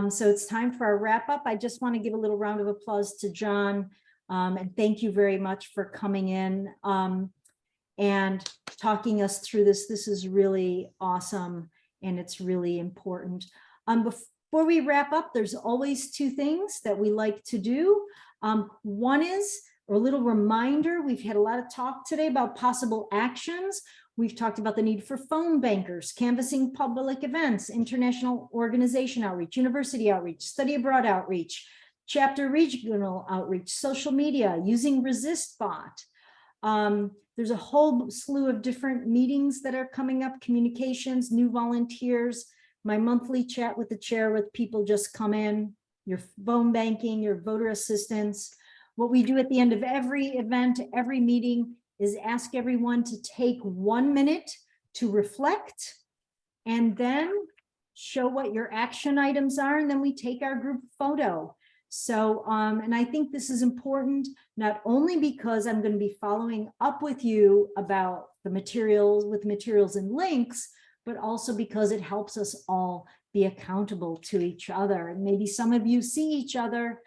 So it's time for our wrap up. I just want to give a little round of applause to John. And thank you very much for coming in and talking us through this. This is really awesome. And it's really important. Before we wrap up, there's always two things that we like to do. One is a little reminder. We've had a lot of talk today about possible actions. We've talked about the need for phone bankers, canvassing public events, international organization outreach, university outreach, study abroad outreach, chapter regional outreach, social media, using ResistBot. There's a whole slew of different meetings that are coming up, communications, new volunteers, my monthly chat with the chair with people just come in, your phone banking, your voter assistance. What we do at the end of every event, every meeting, is ask everyone to take 1 minute to reflect and then show what your action items are. And then we take our group photo. So, and I think this is important, not only because I'm going to be following up with you about the materials with materials and links, but also because it helps us all be accountable to each other. And maybe some of you see each other,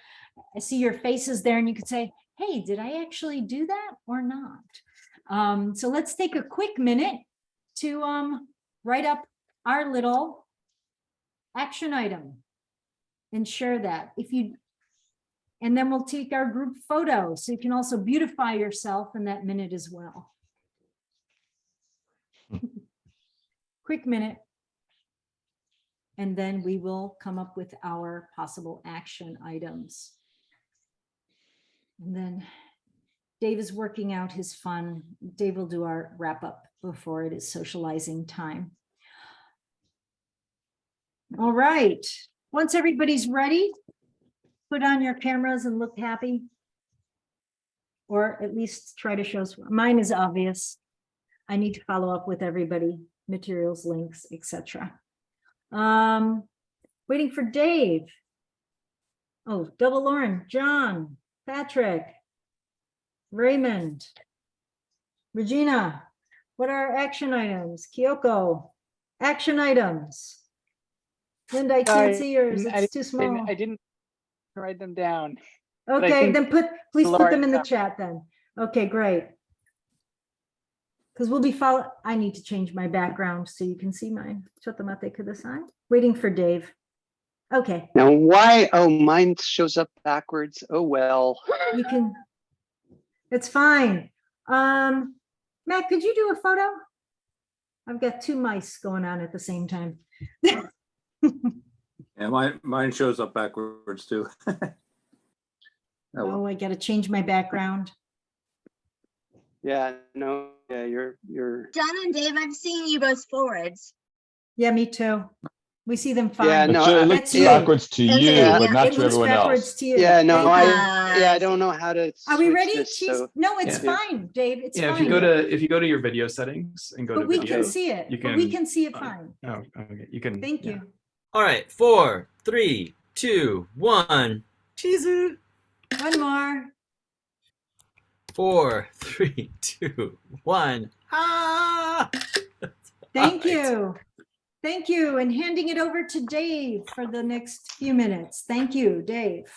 I see your faces there and you could say, hey, did I actually do that or not? So let's take a quick minute to write up our little action item and share that. And then we'll take our group photo, so you can also beautify yourself in that minute as well. Quick minute. And then we will come up with our possible action items. And then Dave is working out his fun. Dave will do our wrap up before it is socializing time. All right. Once everybody's ready, put on your cameras and look happy. Or at least try to show, mine is obvious. I need to follow up with everybody, materials, links, etc. Waiting for Dave. Oh, double Lauren, John, Patrick, Raymond, Regina. What are action items? Kyoko, action items. Linda, I can't see yours. It's too small. I didn't write them down. Okay, then please put them in the chat then. Okay, great. Because we'll be I need to change my background so you can see mine. Chotamate kudasai. Waiting for Dave. Okay. Now why? Oh, mine shows up backwards. Oh well. You can. It's fine. Matt, could you do a photo? I've got two mice going on at the same time. Yeah, mine shows up backwards too. Oh, I got to change my background. Yeah, no, yeah, you're. John and Dave, I've seen you both forwards. Yeah, me too. We see them fine. Yeah, no, it looks backwards to you, but not to everyone else. To you. Yeah, no, I don't know how to. Are we ready? This, so. No, it's fine, Dave. It's fine. If you go to your video settings and go to we video, can see it. We can see it fine. Oh, okay. You can. Thank you. All right, 4, 3, 2, 1. Cheese it. One more. 4, 3, 2, 1. Ah! Thank you. Thank you. And handing it over to Dave for the next few minutes. Thank you, Dave.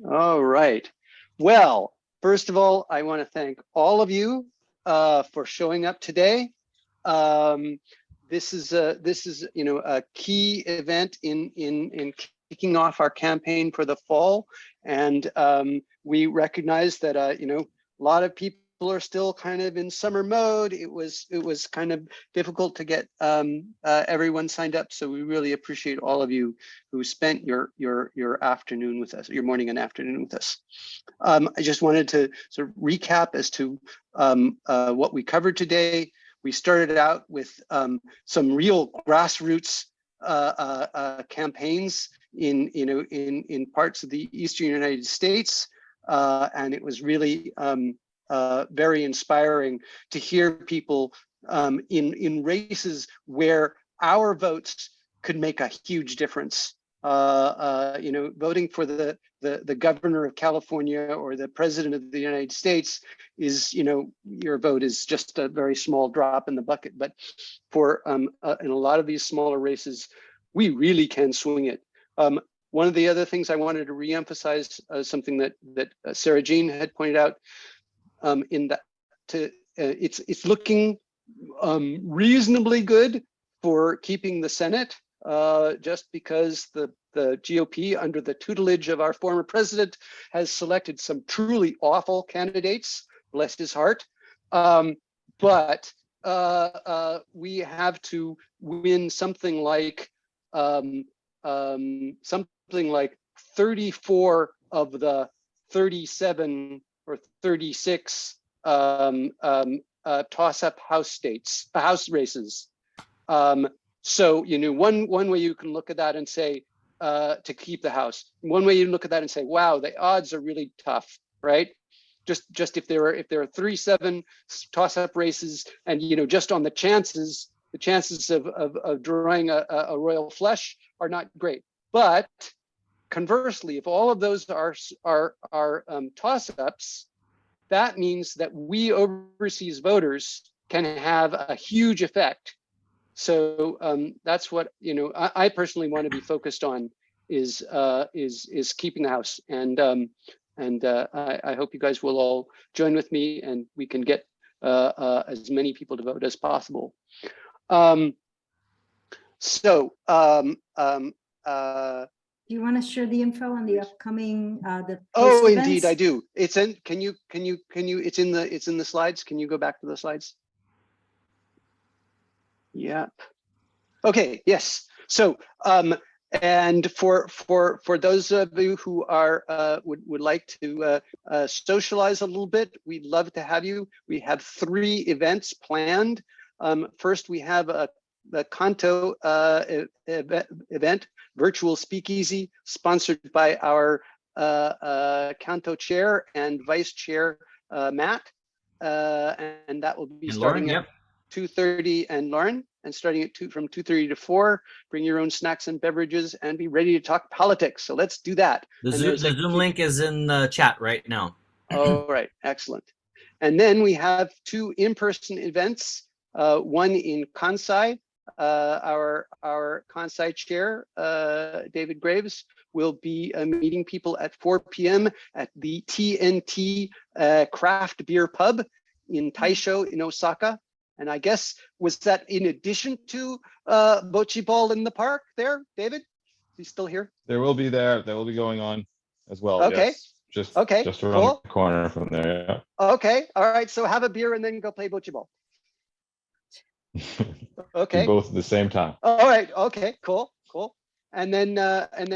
All right. Well, first of all, I want to thank all of you for showing up today. This is a key event in kicking off our campaign for the fall, and we recognize that a lot of people are still kind of in summer mode. It was kind of difficult to get everyone signed up, so we really appreciate all of you who spent your afternoon with us, your morning and afternoon with us. I just wanted to sort of recap as to what we covered today. We started out with some real grassroots campaigns in parts of the Eastern United States, and it was really very inspiring to hear people in races where our votes could make a huge difference. You know, voting for the governor of California or the president of the United States is, you know, your vote is just a very small drop in the bucket. But for in a lot of these smaller races, we really can swing it. One of the other things I wanted to reemphasize, something that Sarah Jean had pointed out, in that it's looking reasonably good for keeping the Senate, just because the GOP, under the tutelage of our former president, has selected some truly awful candidates, bless his heart. But we have to win something like 34 of the 37 or 36 toss-up House races. So, you know, one way you can look at that and say, to keep the House. One way you look at that and say, wow, the odds are really tough, right? Just if there are 3-7 toss-up races, and, you know, just on the chances of drawing a royal flush are not great. But conversely, if all of those are toss-ups, that means that we overseas voters can have a huge effect. So that's what, you know, I personally want to be focused on, is keeping the House, and I hope you guys will all join with me, and we can get as many people to vote as possible. Do you want to share the info on the upcoming the Oh, post indeed, events? I do. It's in. Can you? It's in the slides. Can you go back to the slides? Yeah. Okay. Yes. So, and for those of you who are would like to socialize a little bit, we'd love to have you. We have 3 events planned. First, we have the Canto event, virtual speakeasy, sponsored by our Canto chair and vice chair, Matt, and that will be starting at 2:30, and Lauren, and starting at from 2:30 to 4. Bring your own snacks and beverages and be ready to talk politics. So let's do that. The Zoom link is in the chat right now. All right, excellent. And then we have 2 in-person events. One in Kansai. Our Kansai chair, David Graves, will be meeting people at 4 p.m. at the TNT Craft Beer Pub in Taisho in Osaka. And I guess, was that in addition to Bocce Ball in the park there, David? Is he still here? There will be going on as well. Okay. Yes. Just around cool. the corner from there. Yeah. Okay. All right. So have a beer and then go play Bocce Ball. Okay. Do both at the same time. All right. Okay. Cool. And then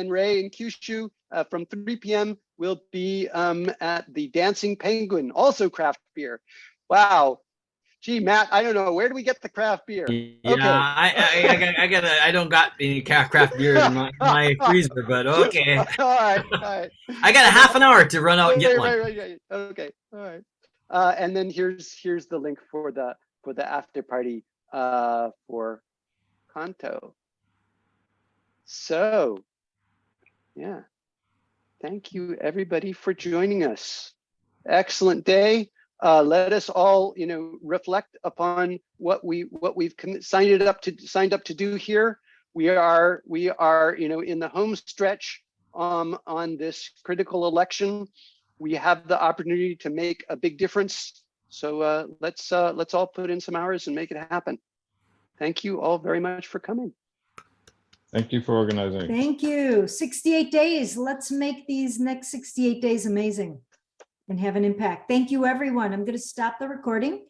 Ray and Kyushu from 3 p.m. will be at the Dancing Penguin, also craft beer. Wow. Gee, Matt, I don't know. Where do we get the craft beer? Yeah, okay. I don't got any craft beer in my freezer, but okay. All right. I got a half an hour to run out and get one. Right. Okay. All right. And then here's the link for the after party for Kanto. So, yeah. Thank you, everybody, for joining us. Excellent day. Let us all, you know, reflect upon what we've signed up to do here. We are, you know, in the home stretch on this critical election. We have the opportunity to make a big difference. So let's all put in some hours and make it happen. Thank you all very much for coming. Thank you for organizing. Thank you. 68 days. Let's make these next 68 days amazing and have an impact. Thank you, everyone. I'm going to stop the recording.